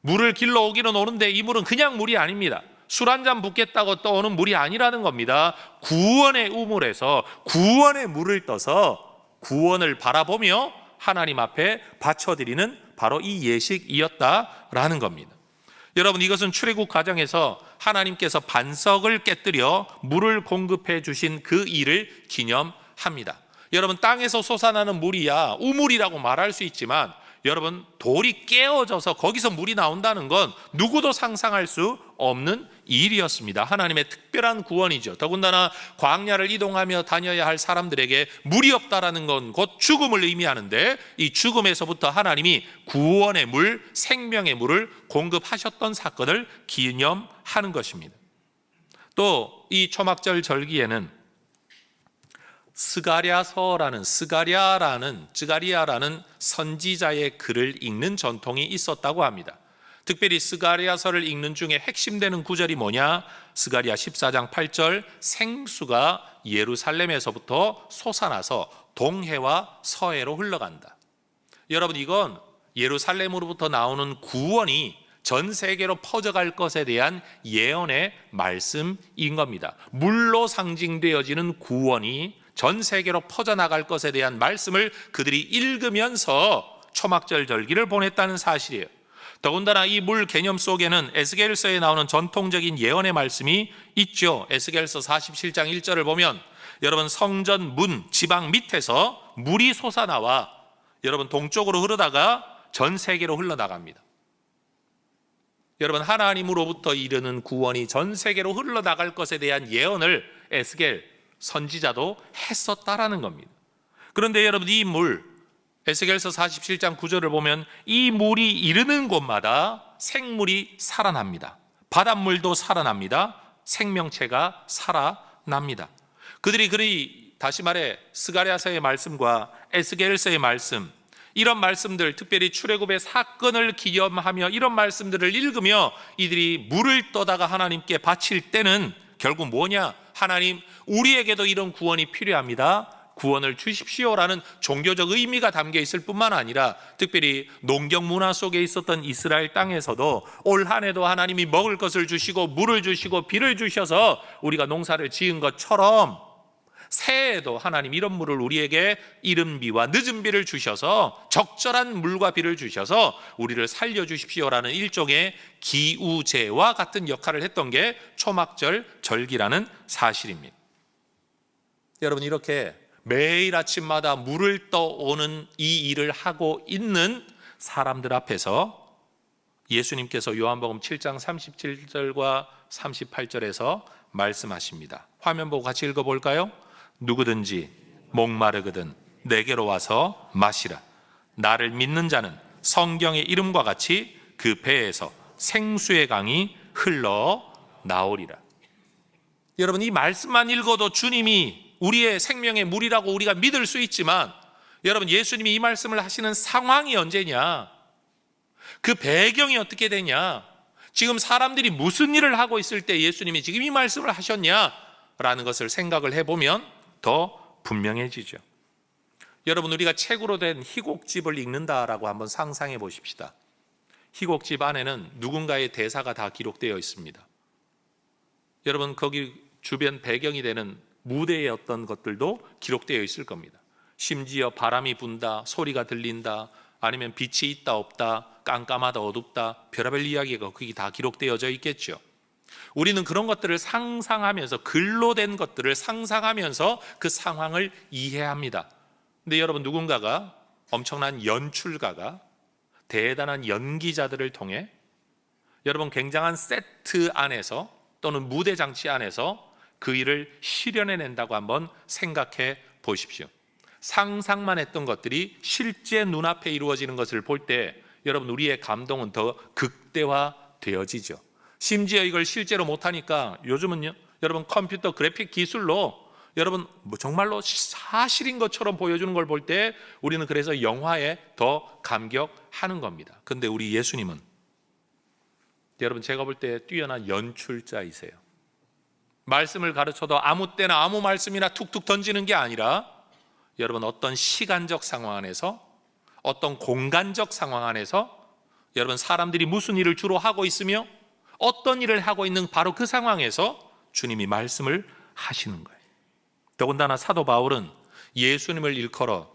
물을 길러 오기는 오는데 이 물은 그냥 물이 아닙니다. 술 한 잔 붓겠다고 떠오는 물이 아니라는 겁니다. 구원의 우물에서 구원의 물을 떠서 구원을 바라보며 하나님 앞에 바쳐드리는 바로 이 예식이었다라는 겁니다. 여러분, 이것은 출애굽 과정에서 하나님께서 반석을 깨뜨려 물을 공급해 주신 그 일을 기념합니다. 여러분, 땅에서 솟아나는 물이야 우물이라고 말할 수 있지만 여러분 돌이 깨어져서 거기서 물이 나온다는 건 누구도 상상할 수 없는 일이었습니다. 하나님의 특별한 구원이죠. 더군다나 광야를 이동하며 다녀야 할 사람들에게 물이 없다라는 건 곧 죽음을 의미하는데 이 죽음에서부터 하나님이 구원의 물, 생명의 물을 공급하셨던 사건을 기념하는 것입니다. 또 이 초막절 절기에는 스가랴라는 선지자의 글을 읽는 전통이 있었다고 합니다. 특별히 스가랴서를 읽는 중에 핵심되는 구절이 뭐냐? 스가랴 14장 8절 생수가 예루살렘에서부터 솟아나서 동해와 서해로 흘러간다. 여러분, 이건 예루살렘으로부터 나오는 구원이 전 세계로 퍼져갈 것에 대한 예언의 말씀인 겁니다. 물로 상징되어지는 구원이 전 세계로 퍼져나갈 것에 대한 말씀을 그들이 읽으면서 초막절 절기를 보냈다는 사실이에요. 더군다나 이 물 개념 속에는 에스겔서에 나오는 전통적인 예언의 말씀이 있죠. 에스겔서 47장 1절을 보면 여러분 성전 문 지방 밑에서 물이 솟아나와 여러분 동쪽으로 흐르다가 전 세계로 흘러나갑니다. 여러분, 하나님으로부터 이르는 구원이 전 세계로 흘러나갈 것에 대한 예언을 에스겔 선지자도 했었다라는 겁니다. 그런데 여러분, 이 물 에스겔서 47장 9절을 보면 이 물이 이르는 곳마다 생물이 살아납니다. 바닷물도 살아납니다. 생명체가 살아납니다. 그들이 다시 말해 스가랴서의 말씀과 에스겔서의 말씀, 이런 말씀들, 특별히 출애굽의 사건을 기념하며 이런 말씀들을 읽으며 이들이 물을 떠다가 하나님께 바칠 때는 결국 뭐냐? 하나님, 우리에게도 이런 구원이 필요합니다. 구원을 주십시오라는 종교적 의미가 담겨 있을 뿐만 아니라 특별히 농경 문화 속에 있었던 이스라엘 땅에서도 올 한 해도 하나님이 먹을 것을 주시고 물을 주시고 비를 주셔서 우리가 농사를 지은 것처럼 새해에도 하나님 이런 물을 우리에게 이른 비와 늦은 비를 주셔서 적절한 물과 비를 주셔서 우리를 살려주십시오라는 일종의 기우제와 같은 역할을 했던 게 초막절 절기라는 사실입니다. 여러분, 이렇게 매일 아침마다 물을 떠오는 이 일을 하고 있는 사람들 앞에서 예수님께서 요한복음 7장 37절과 38절에서 말씀하십니다. 화면 보고 같이 읽어볼까요? 누구든지 목마르거든 내게로 와서 마시라. 나를 믿는 자는 성경의 이름과 같이 그 배에서 생수의 강이 흘러 나오리라. 여러분, 이 말씀만 읽어도 주님이 우리의 생명의 물이라고 우리가 믿을 수 있지만, 여러분, 예수님이 이 말씀을 하시는 상황이 언제냐, 그 배경이 어떻게 되냐, 지금 사람들이 무슨 일을 하고 있을 때 예수님이 지금 이 말씀을 하셨냐라는 것을 생각을 해보면 더 분명해지죠. 여러분, 우리가 책으로 된 희곡집을 읽는다라고 한번 상상해 보십시다. 희곡집 안에는 누군가의 대사가 다 기록되어 있습니다. 여러분, 거기 주변 배경이 되는 무대의 어떤 것들도 기록되어 있을 겁니다. 심지어 바람이 분다, 소리가 들린다, 아니면 빛이 있다 없다, 깜깜하다 어둡다, 별의별 이야기가 거기 다 기록되어져 있겠죠. 우리는 그런 것들을 상상하면서, 글로 된 것들을 상상하면서 그 상황을 이해합니다. 근데 여러분, 누군가가, 엄청난 연출가가 대단한 연기자들을 통해 여러분 굉장한 세트 안에서 또는 무대 장치 안에서 그 일을 실현해낸다고 한번 생각해 보십시오. 상상만 했던 것들이 실제 눈앞에 이루어지는 것을 볼 때 여러분, 우리의 감동은 더 극대화되어지죠. 심지어 이걸 실제로 못하니까 요즘은요, 여러분, 컴퓨터 그래픽 기술로 여러분 정말로 사실인 것처럼 보여주는 걸 볼 때 우리는 그래서 영화에 더 감격하는 겁니다. 그런데 우리 예수님은 여러분, 제가 볼 때 뛰어난 연출자이세요. 말씀을 가르쳐도 아무 때나 아무 말씀이나 툭툭 던지는 게 아니라 여러분, 어떤 시간적 상황 안에서, 어떤 공간적 상황 안에서 여러분, 사람들이 무슨 일을 주로 하고 있으며 어떤 일을 하고 있는 바로 그 상황에서 주님이 말씀을 하시는 거예요. 더군다나 사도 바울은 예수님을 일컬어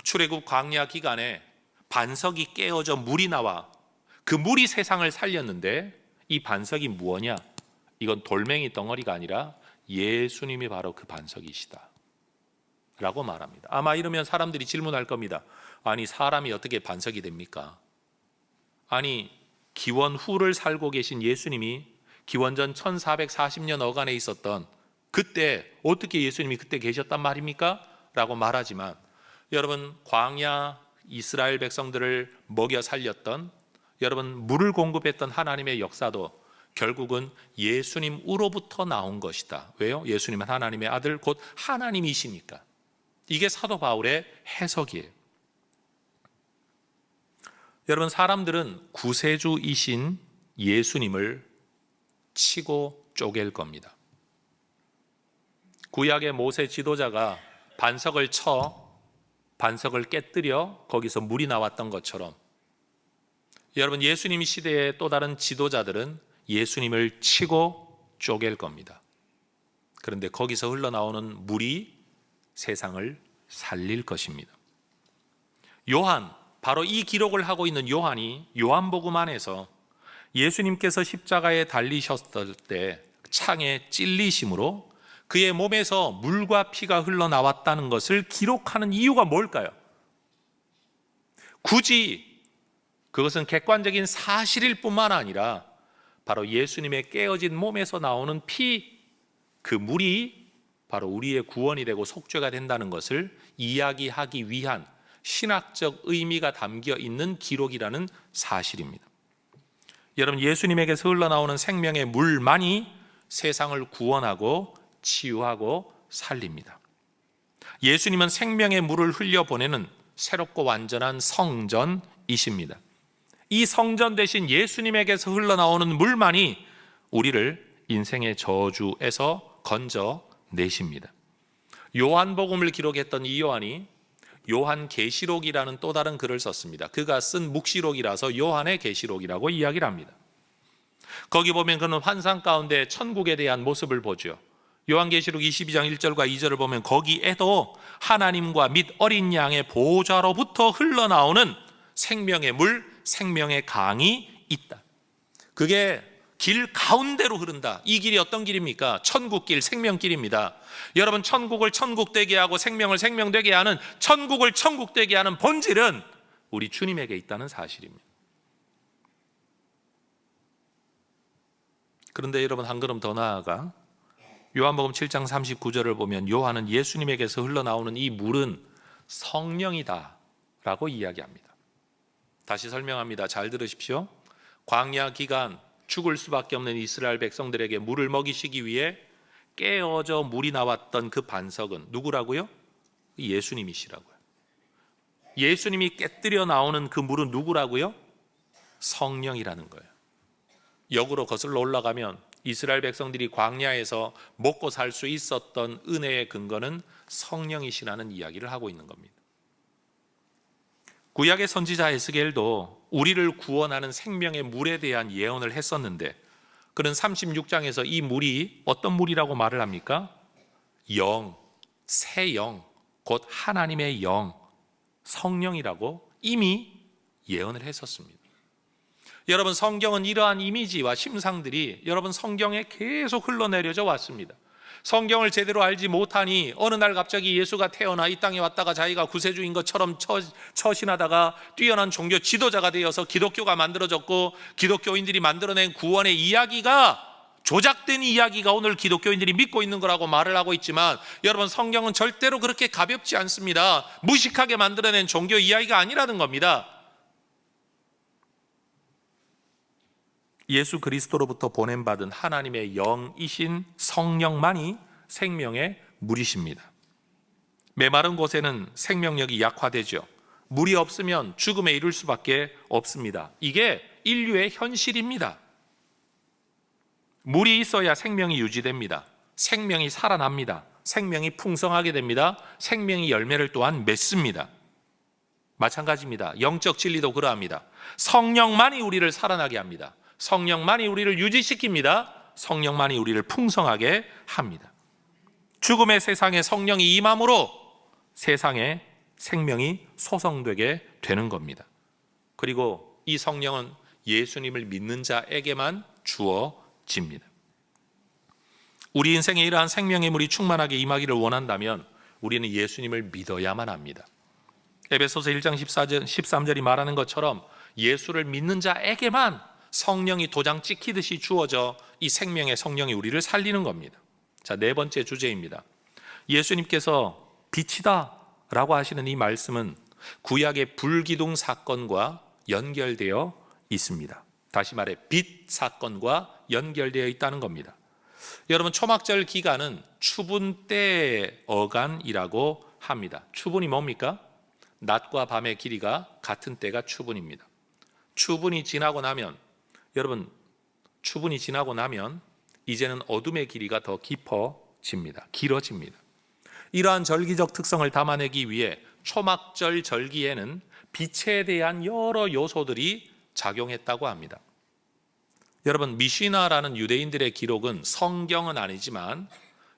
출애굽 광야 기간에 반석이 깨어져 물이 나와 그 물이 세상을 살렸는데 이 반석이 무엇이냐? 이건 돌멩이 덩어리가 아니라 예수님이 바로 그 반석이시다 라고 말합니다. 아마 이러면 사람들이 질문할 겁니다. 아니, 사람이 어떻게 반석이 됩니까? 아니, 기원 후를 살고 계신 예수님이 기원전 1440년 어간에 있었던 그때 어떻게 예수님이 그때 계셨단 말입니까? 라고 말하지만, 여러분, 광야 이스라엘 백성들을 먹여 살렸던, 여러분, 물을 공급했던 하나님의 역사도 결국은 예수님으로부터 나온 것이다. 왜요? 예수님은 하나님의 아들, 곧 하나님이시니까. 이게 사도 바울의 해석이에요. 여러분, 사람들은 구세주이신 예수님을 치고 쪼갤 겁니다. 구약의 모세 지도자가 반석을 쳐 반석을 깨뜨려 거기서 물이 나왔던 것처럼, 여러분, 예수님 시대의 또 다른 지도자들은 예수님을 치고 쪼갤 겁니다. 그런데 거기서 흘러나오는 물이 세상을 살릴 것입니다. 요한, 바로 이 기록을 하고 있는 요한이 요한복음 안에서 예수님께서 십자가에 달리셨을 때 창에 찔리심으로 그의 몸에서 물과 피가 흘러나왔다는 것을 기록하는 이유가 뭘까요? 굳이 그것은 객관적인 사실일 뿐만 아니라 바로 예수님의 깨어진 몸에서 나오는 피, 그 물이 바로 우리의 구원이 되고 속죄가 된다는 것을 이야기하기 위한 신학적 의미가 담겨 있는 기록이라는 사실입니다. 여러분, 예수님에게서 흘러나오는 생명의 물만이 세상을 구원하고 치유하고 살립니다. 예수님은 생명의 물을 흘려보내는 새롭고 완전한 성전이십니다. 이 성전 대신 예수님에게서 흘러나오는 물만이 우리를 인생의 저주에서 건져내십니다. 요한복음을 기록했던 이 요한이 요한계시록이라는 또 다른 글을 썼습니다. 그가 쓴 묵시록이라서 요한의 계시록이라고 이야기를 합니다. 거기 보면 그는 환상 가운데 천국에 대한 모습을 보죠. 요한계시록 22장 1절과 2절을 보면 거기에도 하나님과 및 어린 양의 보호자로부터 흘러나오는 생명의 물, 생명의 강이 있다. 그게 길 가운데로 흐른다. 이 길이 어떤 길입니까? 천국길, 생명길입니다. 여러분, 천국을 천국되게 하고 생명을 생명되게 하는, 천국을 천국되게 하는 본질은 우리 주님에게 있다는 사실입니다. 그런데 여러분, 한 걸음 더 나아가 요한복음 7장 39절을 보면 요한은 예수님에게서 흘러나오는 이 물은 성령이다 라고 이야기합니다. 다시 설명합니다. 잘 들으십시오. 광야 기간 죽을 수밖에 없는 이스라엘 백성들에게 물을 먹이시기 위해 깨어져 물이 나왔던 그 반석은 누구라고요? 예수님이시라고요. 예수님이 깨뜨려 나오는 그 물은 누구라고요? 성령이라는 거예요. 역으로 거슬러 올라가면 이스라엘 백성들이 광야에서 먹고 살 수 있었던 은혜의 근거는 성령이시라는 이야기를 하고 있는 겁니다. 구약의 선지자 에스겔도 우리를 구원하는 생명의 물에 대한 예언을 했었는데, 그는 36장에서 이 물이 어떤 물이라고 말을 합니까? 영, 새 영, 곧 하나님의 영, 성령이라고 이미 예언을 했었습니다. 여러분, 성경은 이러한 이미지와 심상들이 여러분 성경에 계속 흘러내려져 왔습니다. 성경을 제대로 알지 못하니 어느 날 갑자기 예수가 태어나 이 땅에 왔다가 자기가 구세주인 것처럼 처신하다가 뛰어난 종교 지도자가 되어서 기독교가 만들어졌고, 기독교인들이 만들어낸 구원의 이야기가 조작된 이야기가 오늘 기독교인들이 믿고 있는 거라고 말을 하고 있지만, 여러분, 성경은 절대로 그렇게 가볍지 않습니다. 무식하게 만들어낸 종교 이야기가 아니라는 겁니다. 예수 그리스도로부터 보냄받은 하나님의 영이신 성령만이 생명의 물이십니다. 메마른 곳에는 생명력이 약화되죠. 물이 없으면 죽음에 이를 수밖에 없습니다. 이게 인류의 현실입니다. 물이 있어야 생명이 유지됩니다. 생명이 살아납니다. 생명이 풍성하게 됩니다. 생명이 열매를 또한 맺습니다. 마찬가지입니다. 영적 진리도 그러합니다. 성령만이 우리를 살아나게 합니다. 성령만이 우리를 유지시킵니다. 성령만이 우리를 풍성하게 합니다. 죽음의 세상에 성령이 임함으로 세상에 생명이 소성되게 되는 겁니다. 그리고 이 성령은 예수님을 믿는 자에게만 주어집니다. 우리 인생에 이러한 생명의 물이 충만하게 임하기를 원한다면 우리는 예수님을 믿어야만 합니다. 에베소서 1장 13절이 말하는 것처럼 예수를 믿는 자에게만 성령이 도장 찍히듯이 주어져 이 생명의 성령이 우리를 살리는 겁니다. 자, 네 번째 주제입니다. 예수님께서 빛이다 라고 하시는 이 말씀은 구약의 불기둥 사건과 연결되어 있습니다. 다시 말해 빛 사건과 연결되어 있다는 겁니다. 여러분, 초막절 기간은 추분 때 어간이라고 합니다. 추분이 뭡니까? 낮과 밤의 길이가 같은 때가 추분입니다. 추분이 지나고 나면, 여러분, 추분이 지나고 나면 이제는 어둠의 길이가 더 깊어집니다. 길어집니다. 이러한 절기적 특성을 담아내기 위해 초막절 절기에는 빛에 대한 여러 요소들이 작용했다고 합니다. 여러분, 미시나라는 유대인들의 기록은 성경은 아니지만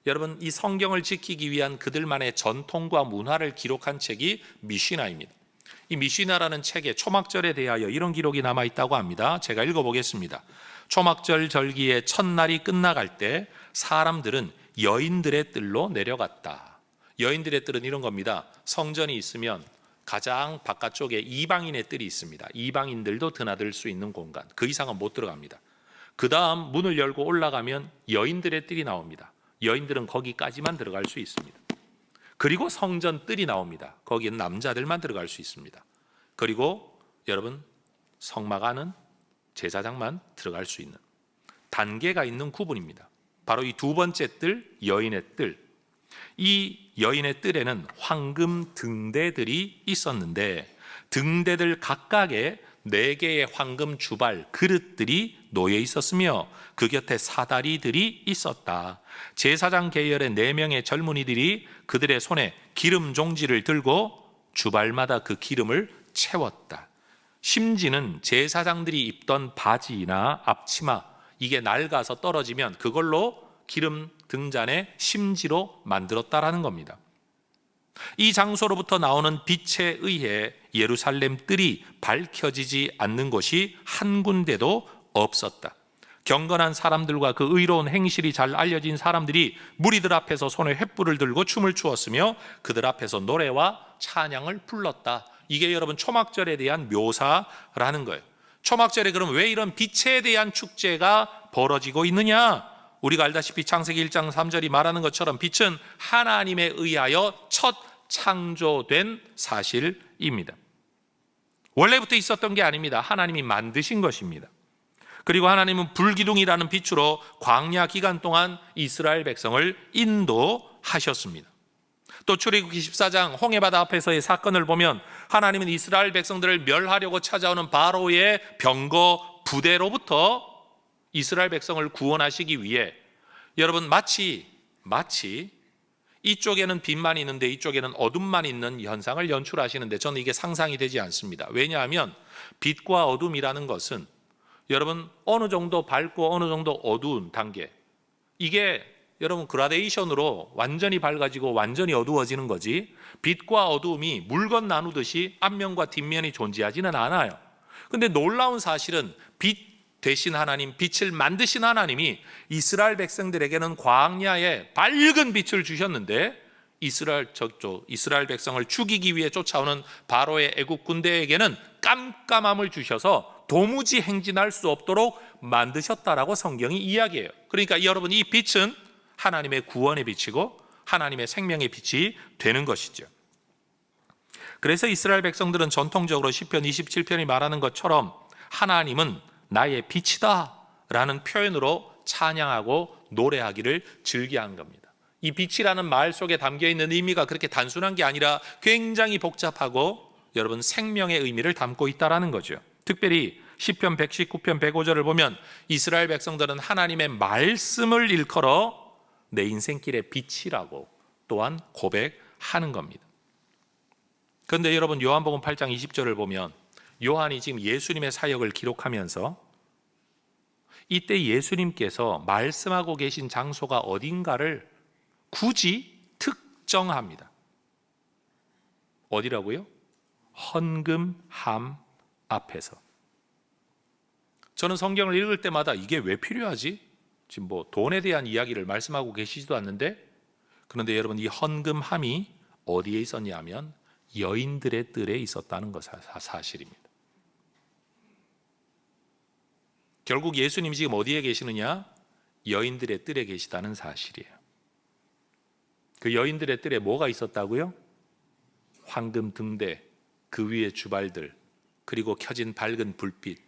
여러분, 이 성경을 지키기 위한 그들만의 전통과 문화를 기록한 책이 미시나입니다. 이 미시나라는 책에 초막절에 대하여 이런 기록이 남아있다고 합니다. 제가 읽어보겠습니다. 초막절 절기의 첫날이 끝나갈 때 사람들은 여인들의 뜰로 내려갔다. 여인들의 뜰은 이런 겁니다. 성전이 있으면 가장 바깥쪽에 이방인의 뜰이 있습니다. 이방인들도 드나들 수 있는 공간, 그 이상은 못 들어갑니다. 그 다음 문을 열고 올라가면 여인들의 뜰이 나옵니다. 여인들은 거기까지만 들어갈 수 있습니다. 그리고 성전 뜰이 나옵니다. 거기는 남자들만 들어갈 수 있습니다. 그리고 여러분, 성막 안은 제사장만 들어갈 수 있는 단계가 있는 구분입니다. 바로 이 두 번째 뜰, 여인의 뜰. 이 여인의 뜰에는 황금 등대들이 있었는데 등대들 각각에 4개의 황금 주발 그릇들이 놓여 있었으며 그 곁에 사다리들이 있었다. 제사장 계열의 4명의 젊은이들이 그들의 손에 기름 종지를 들고 주발마다 그 기름을 채웠다. 심지는 제사장들이 입던 바지나 앞치마, 이게 낡아서 떨어지면 그걸로 기름 등잔에 심지로 만들었다라는 겁니다. 이 장소로부터 나오는 빛에 의해 예루살렘 뜰이 밝혀지지 않는 곳이 한 군데도 없었다. 경건한 사람들과 그 의로운 행실이 잘 알려진 사람들이 무리들 앞에서 손에 횃불을 들고 춤을 추었으며 그들 앞에서 노래와 찬양을 불렀다. 이게 여러분 초막절에 대한 묘사라는 거예요. 초막절에 그럼 왜 이런 빛에 대한 축제가 벌어지고 있느냐? 우리가 알다시피 창세기 1장 3절이 말하는 것처럼 빛은 하나님에 의하여 첫 창조된 사실입니다. 원래부터 있었던 게 아닙니다. 하나님이 만드신 것입니다. 그리고 하나님은 불기둥이라는 빛으로 광야 기간 동안 이스라엘 백성을 인도하셨습니다. 또 출애굽기 14장 홍해바다 앞에서의 사건을 보면 하나님은 이스라엘 백성들을 멸하려고 찾아오는 바로의 병거 부대로부터 이스라엘 백성을 구원하시기 위해 여러분 마치 이쪽에는 빛만 있는데 이쪽에는 어둠만 있는 현상을 연출하시는데 저는 이게 상상이 되지 않습니다. 왜냐하면 빛과 어둠이라는 것은 여러분 어느 정도 밝고 어느 정도 어두운 단계, 이게 여러분 그라데이션으로 완전히 밝아지고 완전히 어두워지는 거지, 빛과 어두움이 물건 나누듯이 앞면과 뒷면이 존재하지는 않아요. 근데 놀라운 사실은 빛 대신 하나님, 빛을 만드신 하나님이 이스라엘 백성들에게는 광야에 밝은 빛을 주셨는데 이스라엘 백성을 죽이기 위해 쫓아오는 바로의 애국 군대에게는 깜깜함을 주셔서 도무지 행진할 수 없도록 만드셨다라고 성경이 이야기해요. 그러니까 여러분 이 빛은 하나님의 구원의 빛이고 하나님의 생명의 빛이 되는 것이죠. 그래서 이스라엘 백성들은 전통적으로 시편 27편이 말하는 것처럼 하나님은 나의 빛이다 라는 표현으로 찬양하고 노래하기를 즐겨한 겁니다. 이 빛이라는 말 속에 담겨있는 의미가 그렇게 단순한 게 아니라 굉장히 복잡하고 여러분 생명의 의미를 담고 있다는 거죠. 특별히 시편 119편 105절을 보면 이스라엘 백성들은 하나님의 말씀을 일컬어 내 인생길의 빛이라고 또한 고백하는 겁니다. 그런데 여러분 요한복음 8장 20절을 보면 요한이 지금 예수님의 사역을 기록하면서 이때 예수님께서 말씀하고 계신 장소가 어딘가를 굳이 특정합니다. 어디라고요? 헌금함 앞에서. 저는 성경을 읽을 때마다 이게 왜 필요하지? 지금 뭐 돈에 대한 이야기를 말씀하고 계시지도 않는데, 그런데 여러분 이 헌금함이 어디에 있었냐면 여인들의 뜰에 있었다는 것이 사실입니다. 결국 예수님이 지금 어디에 계시느냐? 여인들의 뜰에 계시다는 사실이에요. 그 여인들의 뜰에 뭐가 있었다고요? 황금 등대, 그 위에 주발들, 그리고 켜진 밝은 불빛,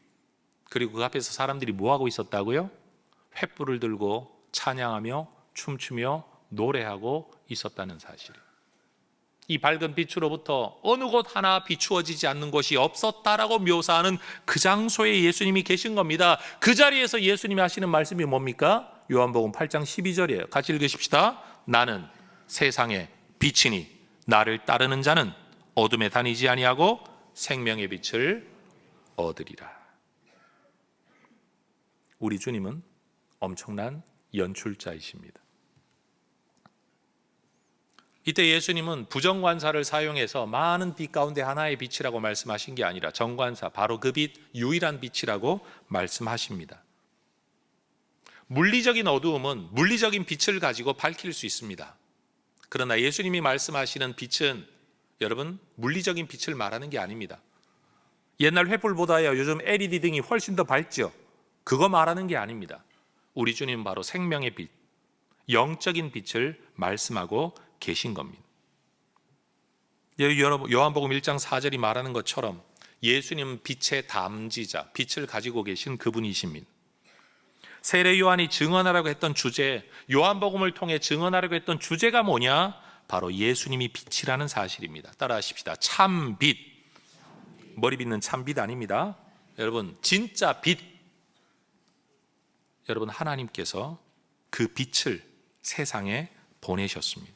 그리고 그 앞에서 사람들이 뭐하고 있었다고요? 횃불을 들고 찬양하며 춤추며 노래하고 있었다는 사실이에요. 이 밝은 빛으로부터 어느 곳 하나 비추어지지 않는 곳이 없었다라고 묘사하는 그 장소에 예수님이 계신 겁니다. 그 자리에서 예수님이 하시는 말씀이 뭡니까? 요한복음 8장 12절이에요. 같이 읽으십시다. 나는 세상의 빛이니 나를 따르는 자는 어둠에 다니지 아니하고 생명의 빛을 얻으리라. 우리 주님은 엄청난 연출자이십니다. 이때 예수님은 부정관사를 사용해서 많은 빛 가운데 하나의 빛이라고 말씀하신 게 아니라 정관사, 바로 그 빛, 유일한 빛이라고 말씀하십니다. 물리적인 어두움은 물리적인 빛을 가지고 밝힐 수 있습니다. 그러나 예수님이 말씀하시는 빛은 여러분 물리적인 빛을 말하는 게 아닙니다. 옛날 횃불보다요 요즘 LED 등이 훨씬 더 밝죠. 그거 말하는 게 아닙니다. 우리 주님은 바로 생명의 빛, 영적인 빛을 말씀하고 계신 겁니다. 요한복음 1장 4절이 말하는 것처럼 예수님은 빛의 담지자, 빛을 가지고 계신 그분이십니다. 세례 요한이 증언하라고 했던 주제, 요한복음을 통해 증언하라고 했던 주제가 뭐냐? 바로 예수님이 빛이라는 사실입니다. 따라하십시다. 참빛, 머리 빗는 참빛 아닙니다. 여러분, 진짜 빛, 여러분, 하나님께서 그 빛을 세상에 보내셨습니다.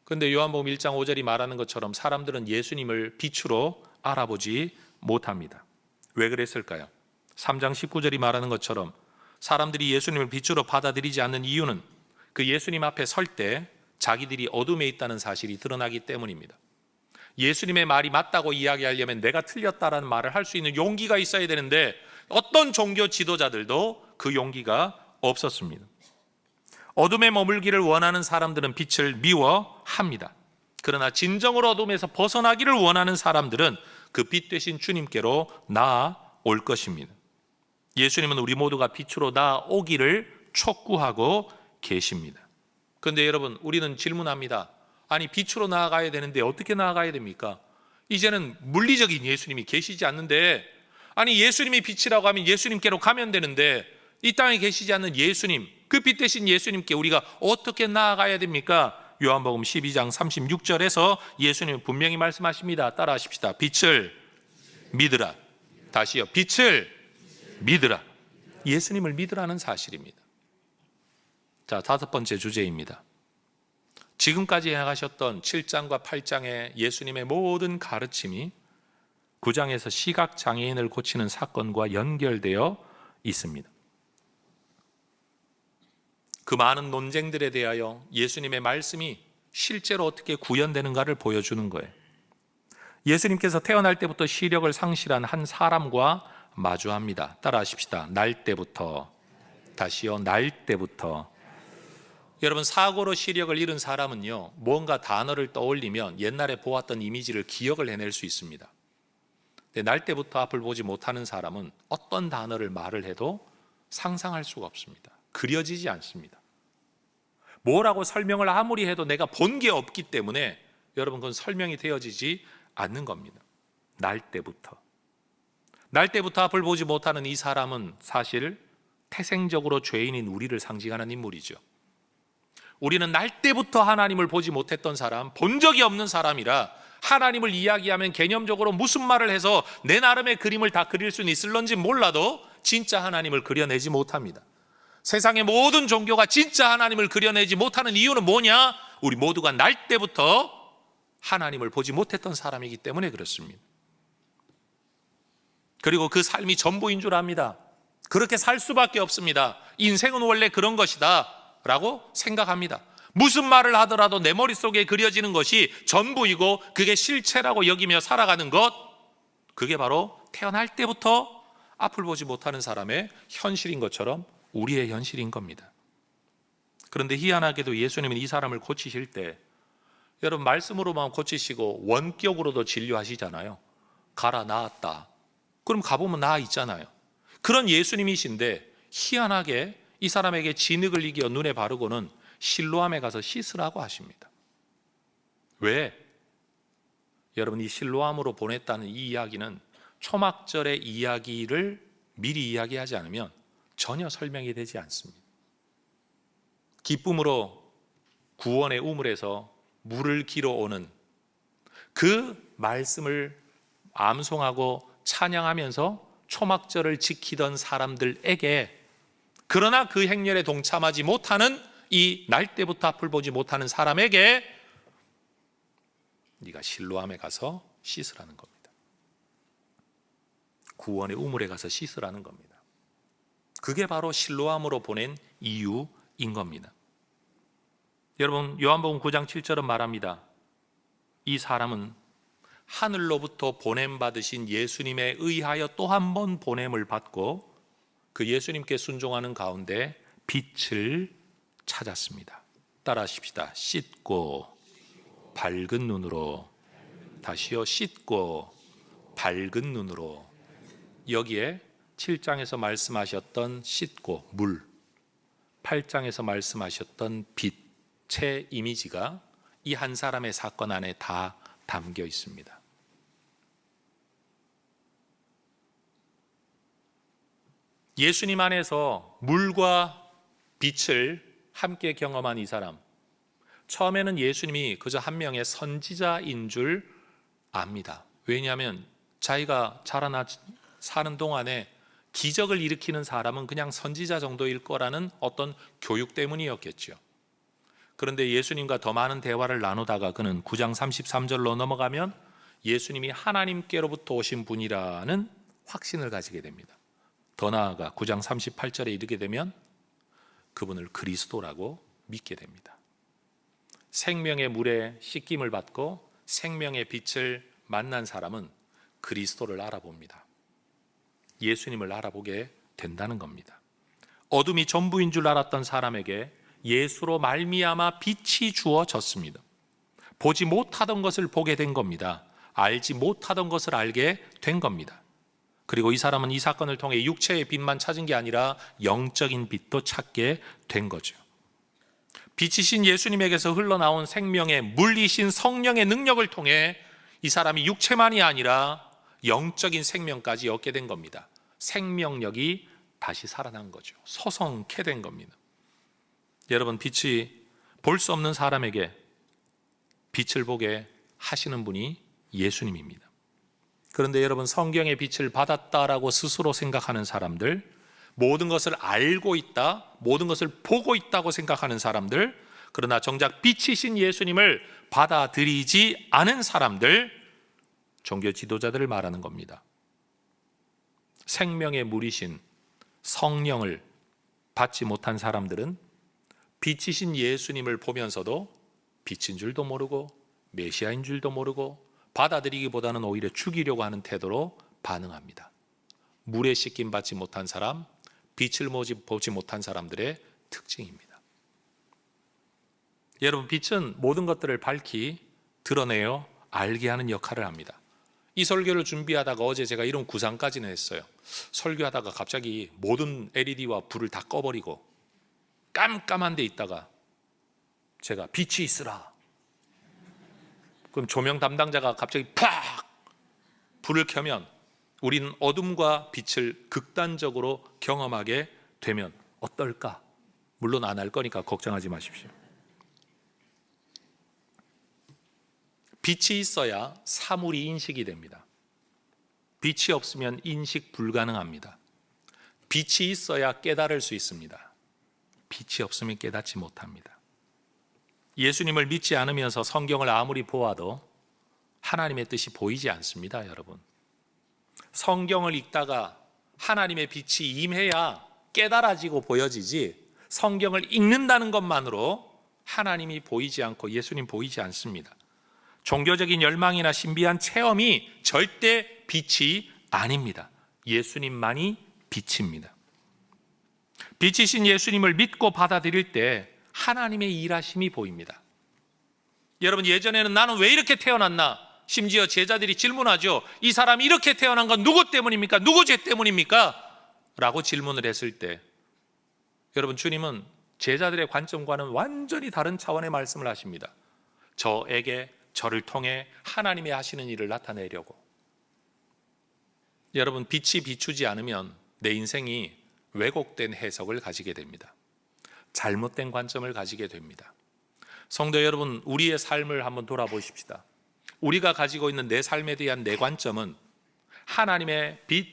그런데 요한복음 1장 5절이 말하는 것처럼 사람들은 예수님을 빛으로 알아보지 못합니다. 왜 그랬을까요? 3장 19절이 말하는 것처럼 사람들이 예수님을 빛으로 받아들이지 않는 이유는 그 예수님 앞에 설 때 자기들이 어둠에 있다는 사실이 드러나기 때문입니다. 예수님의 말이 맞다고 이야기하려면 내가 틀렸다라는 말을 할 수 있는 용기가 있어야 되는데 어떤 종교 지도자들도 그 용기가 없었습니다. 어둠에 머물기를 원하는 사람들은 빛을 미워합니다. 그러나 진정으로 어둠에서 벗어나기를 원하는 사람들은 그 빛 되신 주님께로 나아올 것입니다. 예수님은 우리 모두가 빛으로 나아오기를 촉구하고 계십니다. 그런데 여러분, 우리는 질문합니다. 아니, 빛으로 나아가야 되는데 어떻게 나아가야 됩니까? 이제는 물리적인 예수님이 계시지 않는데, 아니 예수님이 빛이라고 하면 예수님께로 가면 되는데 이 땅에 계시지 않는 예수님, 그 빛 대신 예수님께 우리가 어떻게 나아가야 됩니까? 요한복음 12장 36절에서 예수님은 분명히 말씀하십니다. 따라하십시다. 빛을 믿으라. 다시요. 빛을 믿으라. 예수님을 믿으라는 사실입니다. 자, 5번째 주제입니다. 지금까지 행하셨던 7장과 8장의 예수님의 모든 가르침이 9장에서 시각장애인을 고치는 사건과 연결되어 있습니다. 그 많은 논쟁들에 대하여 예수님의 말씀이 실제로 어떻게 구현되는가를 보여주는 거예요. 예수님께서 태어날 때부터 시력을 상실한 한 사람과 마주합니다. 따라하십시다. 날 때부터. 다시요. 날 때부터. 여러분, 사고로 시력을 잃은 사람은요, 뭔가 단어를 떠올리면 옛날에 보았던 이미지를 기억을 해낼 수 있습니다. 근데 날 때부터 앞을 보지 못하는 사람은 어떤 단어를 말을 해도 상상할 수가 없습니다. 그려지지 않습니다. 뭐라고 설명을 아무리 해도 내가 본 게 없기 때문에 여러분, 그건 설명이 되어지지 않는 겁니다. 날 때부터. 날 때부터 앞을 보지 못하는 이 사람은 사실 태생적으로 죄인인 우리를 상징하는 인물이죠. 우리는 날 때부터 하나님을 보지 못했던 사람, 본 적이 없는 사람이라 하나님을 이야기하면 개념적으로 무슨 말을 해서 내 나름의 그림을 다 그릴 수는 있을런지 몰라도 진짜 하나님을 그려내지 못합니다. 세상의 모든 종교가 진짜 하나님을 그려내지 못하는 이유는 뭐냐? 우리 모두가 날 때부터 하나님을 보지 못했던 사람이기 때문에 그렇습니다. 그리고 그 삶이 전부인 줄 압니다. 그렇게 살 수밖에 없습니다. 인생은 원래 그런 것이다 라고 생각합니다. 무슨 말을 하더라도 내 머릿속에 그려지는 것이 전부이고 그게 실체라고 여기며 살아가는 것, 그게 바로 태어날 때부터 앞을 보지 못하는 사람의 현실인 것처럼 우리의 현실인 겁니다. 그런데 희한하게도 예수님은 이 사람을 고치실 때 여러분, 말씀으로만 고치시고 원격으로도 진료하시잖아요. 가라, 나았다. 그럼 가보면 나아 있잖아요. 그런 예수님이신데 희한하게 이 사람에게 진흙을 이겨 눈에 바르고는 실로암에 가서 씻으라고 하십니다. 왜? 여러분, 이 실로암으로 보냈다는 이 이야기는 초막절의 이야기를 미리 이야기하지 않으면 전혀 설명이 되지 않습니다. 기쁨으로 구원의 우물에서 물을 길어오는 그 말씀을 암송하고 찬양하면서 초막절을 지키던 사람들에게, 그러나 그 행렬에 동참하지 못하는 이 날 때부터 앞을 보지 못하는 사람에게 네가 실로암에 가서 씻으라는 겁니다. 구원의 우물에 가서 씻으라는 겁니다. 그게 바로 실로암으로 보낸 이유인 겁니다. 여러분, 요한복음 9장 7절은 말합니다. 이 사람은 하늘로부터 보냄받으신 예수님에 의하여 또 한 번 보냄을 받고 그 예수님께 순종하는 가운데 빛을 찾았습니다. 따라하십시다. 씻고 밝은 눈으로. 다시요. 씻고 밝은 눈으로. 여기에 7장에서 말씀하셨던 씻고 물, 8장에서 말씀하셨던 빛의 이미지가 이 한 사람의 사건 안에 다 담겨 있습니다. 예수님 안에서 물과 빛을 함께 경험한 이 사람, 처음에는 예수님이 그저 한 명의 선지자인 줄 압니다. 왜냐하면 자기가 자라나 사는 동안에 기적을 일으키는 사람은 그냥 선지자 정도일 거라는 어떤 교육 때문이었겠죠. 그런데 예수님과 더 많은 대화를 나누다가 그는 9장 33절로 넘어가면 예수님이 하나님께로부터 오신 분이라는 확신을 가지게 됩니다. 더 나아가 9장 38절에 이르게 되면 그분을 그리스도라고 믿게 됩니다. 생명의 물에 씻김을 받고 생명의 빛을 만난 사람은 그리스도를 알아봅니다. 예수님을 알아보게 된다는 겁니다. 어둠이 전부인 줄 알았던 사람에게 예수로 말미암아 빛이 주어졌습니다. 보지 못하던 것을 보게 된 겁니다. 알지 못하던 것을 알게 된 겁니다. 그리고 이 사람은 이 사건을 통해 육체의 빛만 찾은 게 아니라 영적인 빛도 찾게 된 거죠. 빛이신 예수님에게서 흘러나온 생명의 물이신 성령의 능력을 통해 이 사람이 육체만이 아니라 영적인 생명까지 얻게 된 겁니다. 생명력이 다시 살아난 거죠. 소성케 된 겁니다. 여러분, 빛이 볼 수 없는 사람에게 빛을 보게 하시는 분이 예수님입니다. 그런데 여러분, 성경의 빛을 받았다라고 스스로 생각하는 사람들, 모든 것을 알고 있다, 모든 것을 보고 있다고 생각하는 사람들, 그러나 정작 빛이신 예수님을 받아들이지 않은 사람들, 종교 지도자들을 말하는 겁니다. 생명의 물이신 성령을 받지 못한 사람들은 빛이신 예수님을 보면서도 빛인 줄도 모르고 메시아인 줄도 모르고 받아들이기보다는 오히려 죽이려고 하는 태도로 반응합니다. 물에 씻김 받지 못한 사람, 빛을 보지 못한 사람들의 특징입니다. 여러분, 빛은 모든 것들을 밝히 드러내어 알게 하는 역할을 합니다. 이 설교를 준비하다가 어제 제가 이런 구상까지는 했어요. 설교하다가 갑자기 모든 LED와 불을 다 꺼버리고 깜깜한 데 있다가 제가 빛이 있으라, 그럼 조명 담당자가 갑자기 팍 불을 켜면 우리는 어둠과 빛을 극단적으로 경험하게 되면 어떨까? 물론 안 할 거니까 걱정하지 마십시오. 빛이 있어야 사물이 인식이 됩니다. 빛이 없으면 인식 불가능합니다. 빛이 있어야 깨달을 수 있습니다. 빛이 없으면 깨닫지 못합니다. 예수님을 믿지 않으면서 성경을 아무리 보아도 하나님의 뜻이 보이지 않습니다, 여러분. 성경을 읽다가 하나님의 빛이 임해야 깨달아지고 보여지지, 성경을 읽는다는 것만으로 하나님이 보이지 않고 예수님 보이지 않습니다. 종교적인 열망이나 신비한 체험이 절대 빛이 아닙니다. 예수님만이 빛입니다. 빛이신 예수님을 믿고 받아들일 때 하나님의 일하심이 보입니다. 여러분, 예전에는 나는 왜 이렇게 태어났나? 심지어 제자들이 질문하죠. 이 사람이 이렇게 태어난 건 누구 때문입니까? 누구 죄 때문입니까? 라고 질문을 했을 때 여러분, 주님은 제자들의 관점과는 완전히 다른 차원의 말씀을 하십니다. 저를 통해 하나님의 하시는 일을 나타내려고. 여러분, 빛이 비추지 않으면 내 인생이 왜곡된 해석을 가지게 됩니다. 잘못된 관점을 가지게 됩니다. 성도 여러분, 우리의 삶을 한번 돌아보십시다. 우리가 가지고 있는 내 삶에 대한 내 관점은 하나님의 빛,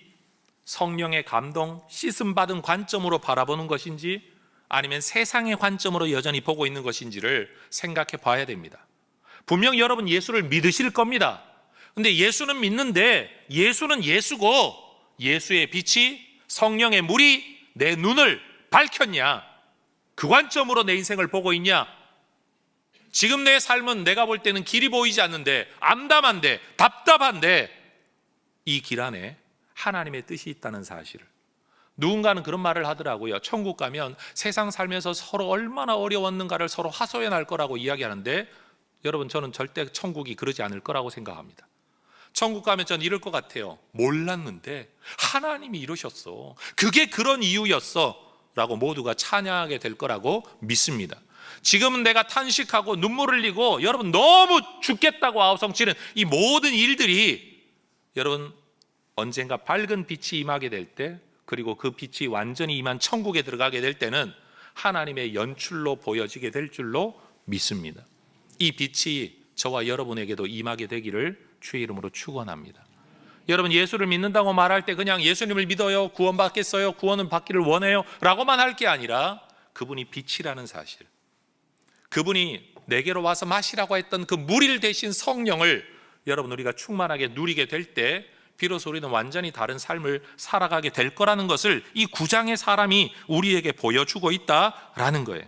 성령의 감동, 씻음받은 관점으로 바라보는 것인지 아니면 세상의 관점으로 여전히 보고 있는 것인지를 생각해 봐야 됩니다. 분명 여러분 예수를 믿으실 겁니다. 근데 예수는 믿는데 예수는 예수고 예수의 빛이, 성령의 물이 내 눈을 밝혔냐? 그 관점으로 내 인생을 보고 있냐? 지금 내 삶은 내가 볼 때는 길이 보이지 않는데, 암담한데, 답답한데 이 길 안에 하나님의 뜻이 있다는 사실을. 누군가는 그런 말을 하더라고요. 천국 가면 세상 살면서 서로 얼마나 어려웠는가를 서로 하소연할 거라고 이야기하는데, 여러분, 저는 절대 천국이 그러지 않을 거라고 생각합니다. 천국 가면 전 이럴 것 같아요. 몰랐는데 하나님이 이러셨어, 그게 그런 이유였어 라고 모두가 찬양하게 될 거라고 믿습니다. 지금은 내가 탄식하고 눈물을 흘리고 여러분 너무 죽겠다고 아우성치는 이 모든 일들이 여러분 언젠가 밝은 빛이 임하게 될 때, 그리고 그 빛이 완전히 임한 천국에 들어가게 될 때는 하나님의 연출로 보여지게 될 줄로 믿습니다. 이 빛이 저와 여러분에게도 임하게 되기를 주의 이름으로 축원합니다. 여러분 예수를 믿는다고 말할 때 그냥 예수님을 믿어요, 구원받겠어요, 구원은 받기를 원해요 라고만 할 게 아니라 그분이 빛이라는 사실, 그분이 내게로 와서 마시라고 했던 그 물일 대신 성령을 여러분 우리가 충만하게 누리게 될 때 비로소 우리는 완전히 다른 삶을 살아가게 될 거라는 것을 이 9장의 사람이 우리에게 보여주고 있다라는 거예요.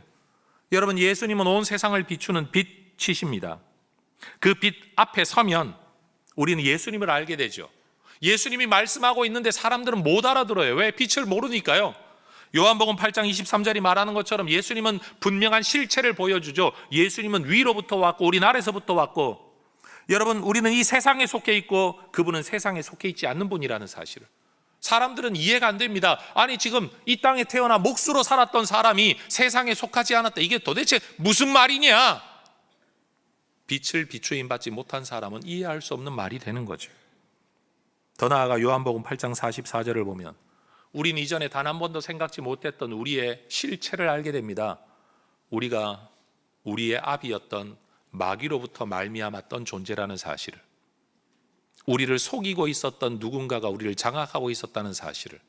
여러분 예수님은 온 세상을 비추는 빛이십니다. 그 빛 앞에 서면 우리는 예수님을 알게 되죠. 예수님이 말씀하고 있는데 사람들은 못 알아들어요. 왜? 빛을 모르니까요. 요한복음 8장 23절이 말하는 것처럼 예수님은 분명한 실체를 보여주죠. 예수님은 위로부터 왔고 우린 아래서부터 왔고, 여러분 우리는 이 세상에 속해 있고 그분은 세상에 속해 있지 않는 분이라는 사실을 사람들은 이해가 안 됩니다. 아니 지금 이 땅에 태어나 몫으로 살았던 사람이 세상에 속하지 않았다, 이게 도대체 무슨 말이냐? 빛을 비추임 받지 못한 사람은 이해할 수 없는 말이 되는 거죠. 더 나아가 요한복음 8장 44절을 보면 우린 이전에 단 한 번도 생각지 못했던 우리의 실체를 알게 됩니다. 우리가 우리의 아비였던 마귀로부터 말미암았던 존재라는 사실을, 우리를 속이고 있었던 누군가가 우리를 장악하고 있었다는 사실을,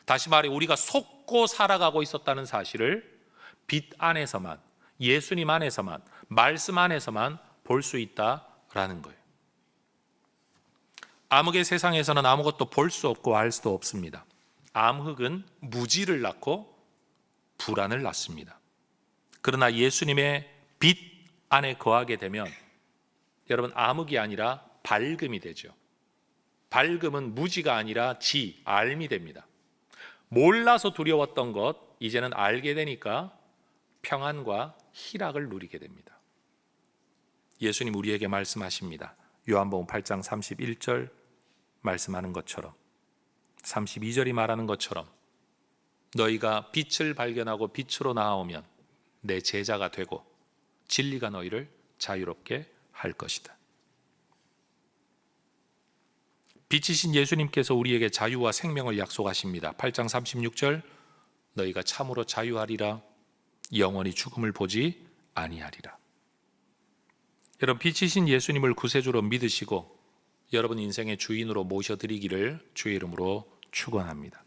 다시 말해 우리가 속고 살아가고 있었다는 사실을 빛 안에서만, 예수님 안에서만, 말씀 안에서만 볼 수 있다라는 거예요. 암흑의 세상에서는 아무것도 볼 수 없고 알 수도 없습니다. 암흑은 무지를 낳고 불안을 낳습니다. 그러나 예수님의 빛 안에 거하게 되면 여러분 암흑이 아니라 밝음이 되죠. 밝음은 무지가 아니라 알미 됩니다. 몰라서 두려웠던 것 이제는 알게 되니까 평안과 희락을 누리게 됩니다. 예수님 우리에게 말씀하십니다. 요한복음 8장 31절 말씀하는 것처럼, 32절이 말하는 것처럼 너희가 빛을 발견하고 빛으로 나아오면 내 제자가 되고 진리가 너희를 자유롭게 할 것이다. 빛이신 예수님께서 우리에게 자유와 생명을 약속하십니다. 8장 36절 너희가 참으로 자유하리라, 영원히 죽음을 보지 아니하리라. 여러분 빛이신 예수님을 구세주로 믿으시고 여러분 인생의 주인으로 모셔드리기를 주의 이름으로 축원합니다.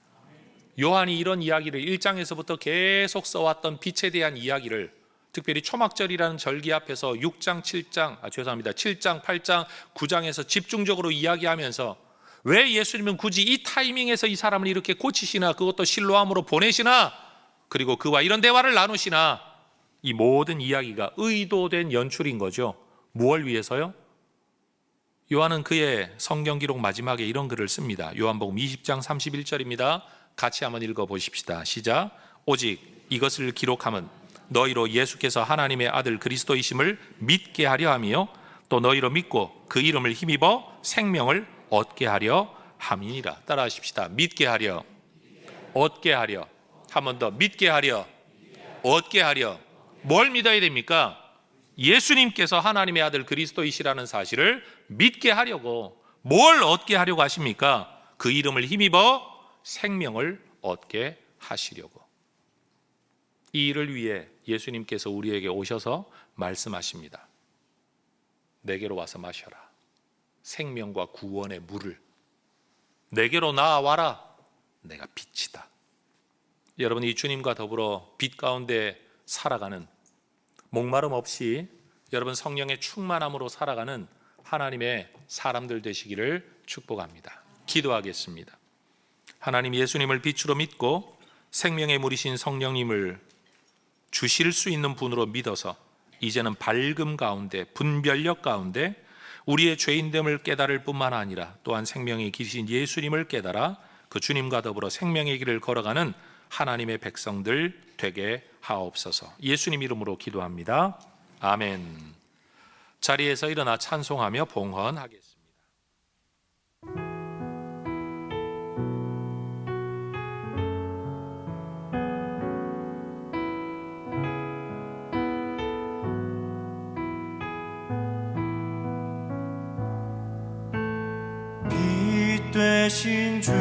요한이 이런 이야기를 1장에서부터 계속 써왔던 빛에 대한 이야기를 특별히 초막절이라는 절기 앞에서 6장, 7장, 7장, 8장, 9장에서 집중적으로 이야기하면서 왜 예수님은 굳이 이 타이밍에서 이 사람을 이렇게 고치시나, 그것도 실로암으로 보내시나, 그리고 그와 이런 대화를 나누시나, 이 모든 이야기가 의도된 연출인 거죠. 무엇을 위해서요? 요한은 그의 성경 기록 마지막에 이런 글을 씁니다. 요한복음 20장 31절입니다. 같이 한번 읽어보십시다. 시작. 오직 이것을 기록함은 너희로 예수께서 하나님의 아들 그리스도이심을 믿게 하려 하며 또 너희로 믿고 그 이름을 힘입어 생명을 얻게 하려 함이니라. 따라하십시다. 믿게 하려, 얻게 하려. 한 번 더. 믿게 하려, 얻게 하려. 뭘 믿어야 됩니까? 예수님께서 하나님의 아들 그리스도이시라는 사실을 믿게 하려고. 뭘 얻게 하려고 하십니까? 그 이름을 힘입어 생명을 얻게 하시려고. 이 일을 위해 예수님께서 우리에게 오셔서 말씀하십니다. 내게로 와서 마셔라. 생명과 구원의 물을. 내게로 나와라. 내가 빛이다. 여러분 이 주님과 더불어 빛 가운데 살아가는, 목마름 없이 여러분 성령의 충만함으로 살아가는 하나님의 사람들 되시기를 축복합니다. 기도하겠습니다. 하나님, 예수님을 빛으로 믿고 생명의 물이신 성령님을 주실 수 있는 분으로 믿어서 이제는 밝음 가운데, 분별력 가운데 우리의 죄인됨을 깨달을 뿐만 아니라 또한 생명의 길이신 예수님을 깨달아 그 주님과 더불어 생명의 길을 걸어가는 하나님의 백성들 되게 하옵소서. 예수님 이름으로 기도합니다. 아멘. 자리에서 일어나 찬송하며 봉헌하겠습니다. 빛 되신 주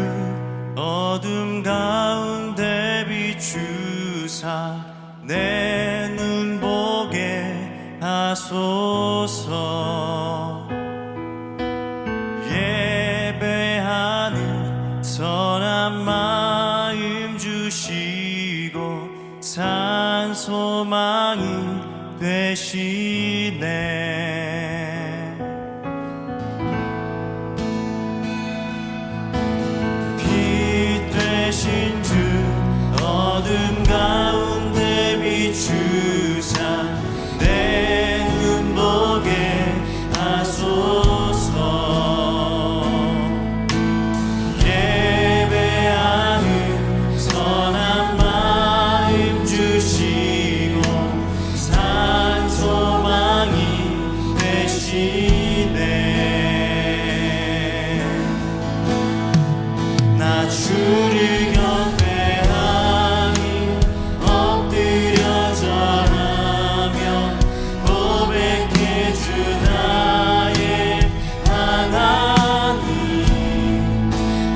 어둠 가운데 비추사 내 눈 보게 하소서. 예배 되시네. 빛 되신 주 어둠 가운데 비추사 내 눈 보게 하소서. 예배하는 선한 마음 주시고 산 소망이 되시네. 나 주를 경배하니 엎드려 절하며 고백해 주 나의 하나님.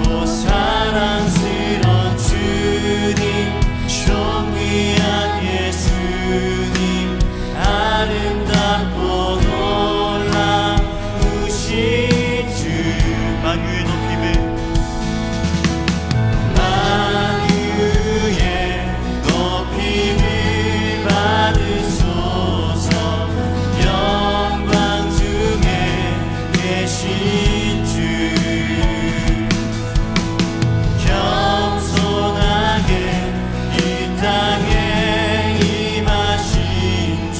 오 사랑스런 주님 존귀한 예수님 아름답고 놀라우신 주. 만유의 높임을 높임을 받으소서. 영광 중에 계신 주 겸손하게 이 땅에 임하신 주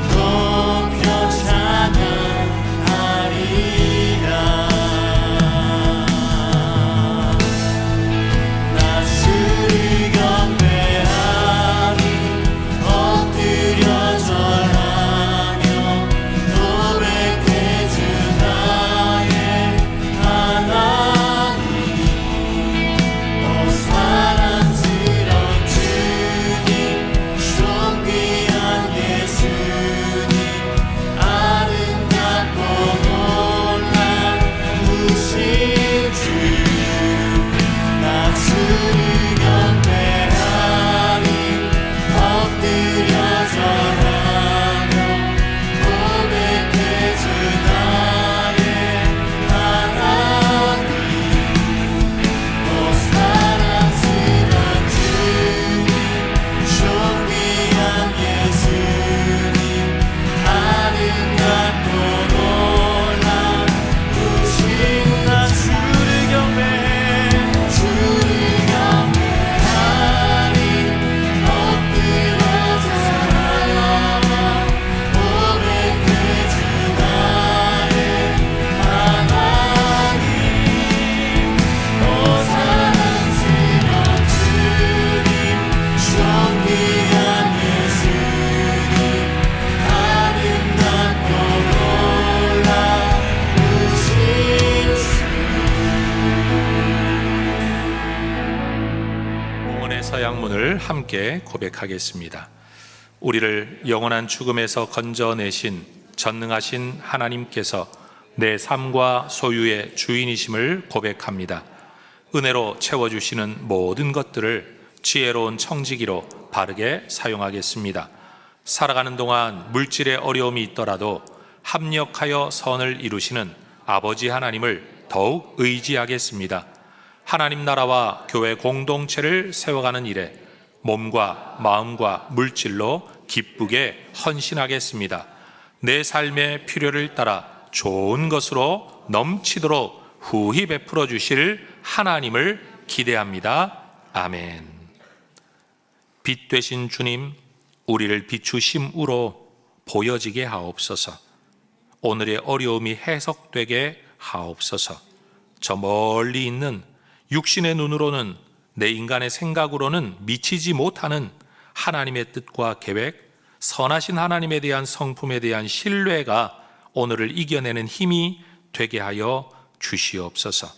높여 찬양하리라. 나 주를 경배하니 엎드려 절하며 고백해 주 나의 하나님. 오 사랑스런 주님 존귀한 예수님 아름답고 놀라우신 주. 나 주를 경배하니 엎드려 절하며 고백해 주 나의 하나님. 오 사랑스런 주님 존귀한 예수님 아름답고 놀라우신. 나 주를 경배해 주를 경배하니 엎드려 절하며 고백해 주 나의 하나님. 오 사랑스런 주님 존귀한 예수님 아름답고 놀라우신 주. 봉헌의 서양문을 함께 고백하겠습니다. 우리를 영원한 죽음에서 건져내신 전능하신 하나님께서 내 삶과 소유의 주인이심을 고백합니다. 은혜로 채워주시는 모든 것들을 지혜로운 청지기로 바르게 사용하겠습니다. 살아가는 동안 물질의 어려움이 있더라도 합력하여 선을 이루시는 아버지 하나님을 더욱 의지하겠습니다. 하나님 나라와 교회 공동체를 세워가는 일에 몸과 마음과 물질로 기쁘게 헌신하겠습니다. 내 삶의 필요를 따라 좋은 것으로 넘치도록 후히 베풀어 주실 하나님을 기대합니다. 아멘. 빛 되신 주님, 우리를 비추심으로 보여지게 하옵소서. 오늘의 어려움이 해석되게 하옵소서. 저 멀리 있는 육신의 눈으로는, 내 인간의 생각으로는 미치지 못하는 하나님의 뜻과 계획, 선하신 하나님에 대한 성품에 대한 신뢰가 오늘을 이겨내는 힘이 되게 하여 주시옵소서.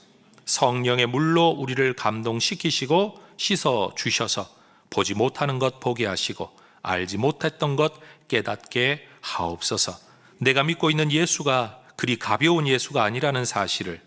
성령의 물로 우리를 감동시키시고 씻어 주셔서 보지 못하는 것 보게 하시고 알지 못했던 것 깨닫게 하옵소서. 내가 믿고 있는 예수가 그리 가벼운 예수가 아니라는 사실을,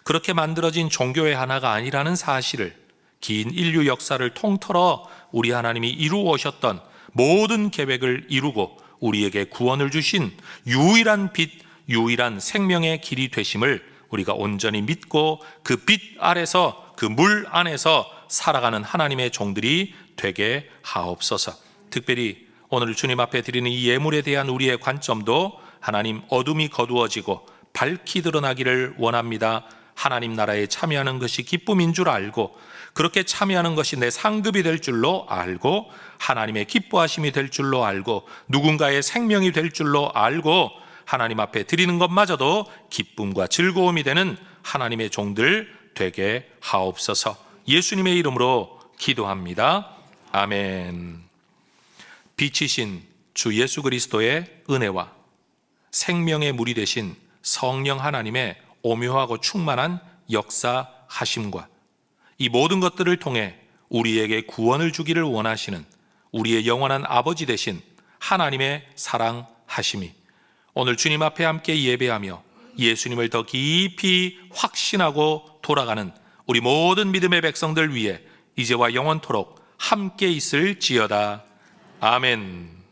그렇게 만들어진 종교의 하나가 아니라는 사실을, 긴 인류 역사를 통틀어 우리 하나님이 이루어 오셨던 모든 계획을 이루고 우리에게 구원을 주신 유일한 빛, 유일한 생명의 길이 되심을 우리가 온전히 믿고 그 빛 아래서, 그 물 안에서 살아가는 하나님의 종들이 되게 하옵소서. 특별히 오늘 주님 앞에 드리는 이 예물에 대한 우리의 관점도 하나님 어둠이 거두어지고 밝히 드러나기를 원합니다. 하나님 나라에 참여하는 것이 기쁨인 줄 알고, 그렇게 참여하는 것이 내 상급이 될 줄로 알고, 하나님의 기뻐하심이 될 줄로 알고, 누군가의 생명이 될 줄로 알고, 하나님 앞에 드리는 것마저도 기쁨과 즐거움이 되는 하나님의 종들 되게 하옵소서. 예수님의 이름으로 기도합니다. 아멘. 빛이신 주 예수 그리스도의 은혜와 생명의 물이 되신 성령 하나님의 오묘하고 충만한 역사하심과 이 모든 것들을 통해 우리에게 구원을 주기를 원하시는 우리의 영원한 아버지 되신 하나님의 사랑하심이 오늘 주님 앞에 함께 예배하며 예수님을 더 깊이 확신하고 돌아가는 우리 모든 믿음의 백성들 위해 이제와 영원토록 함께 있을지어다. 아멘.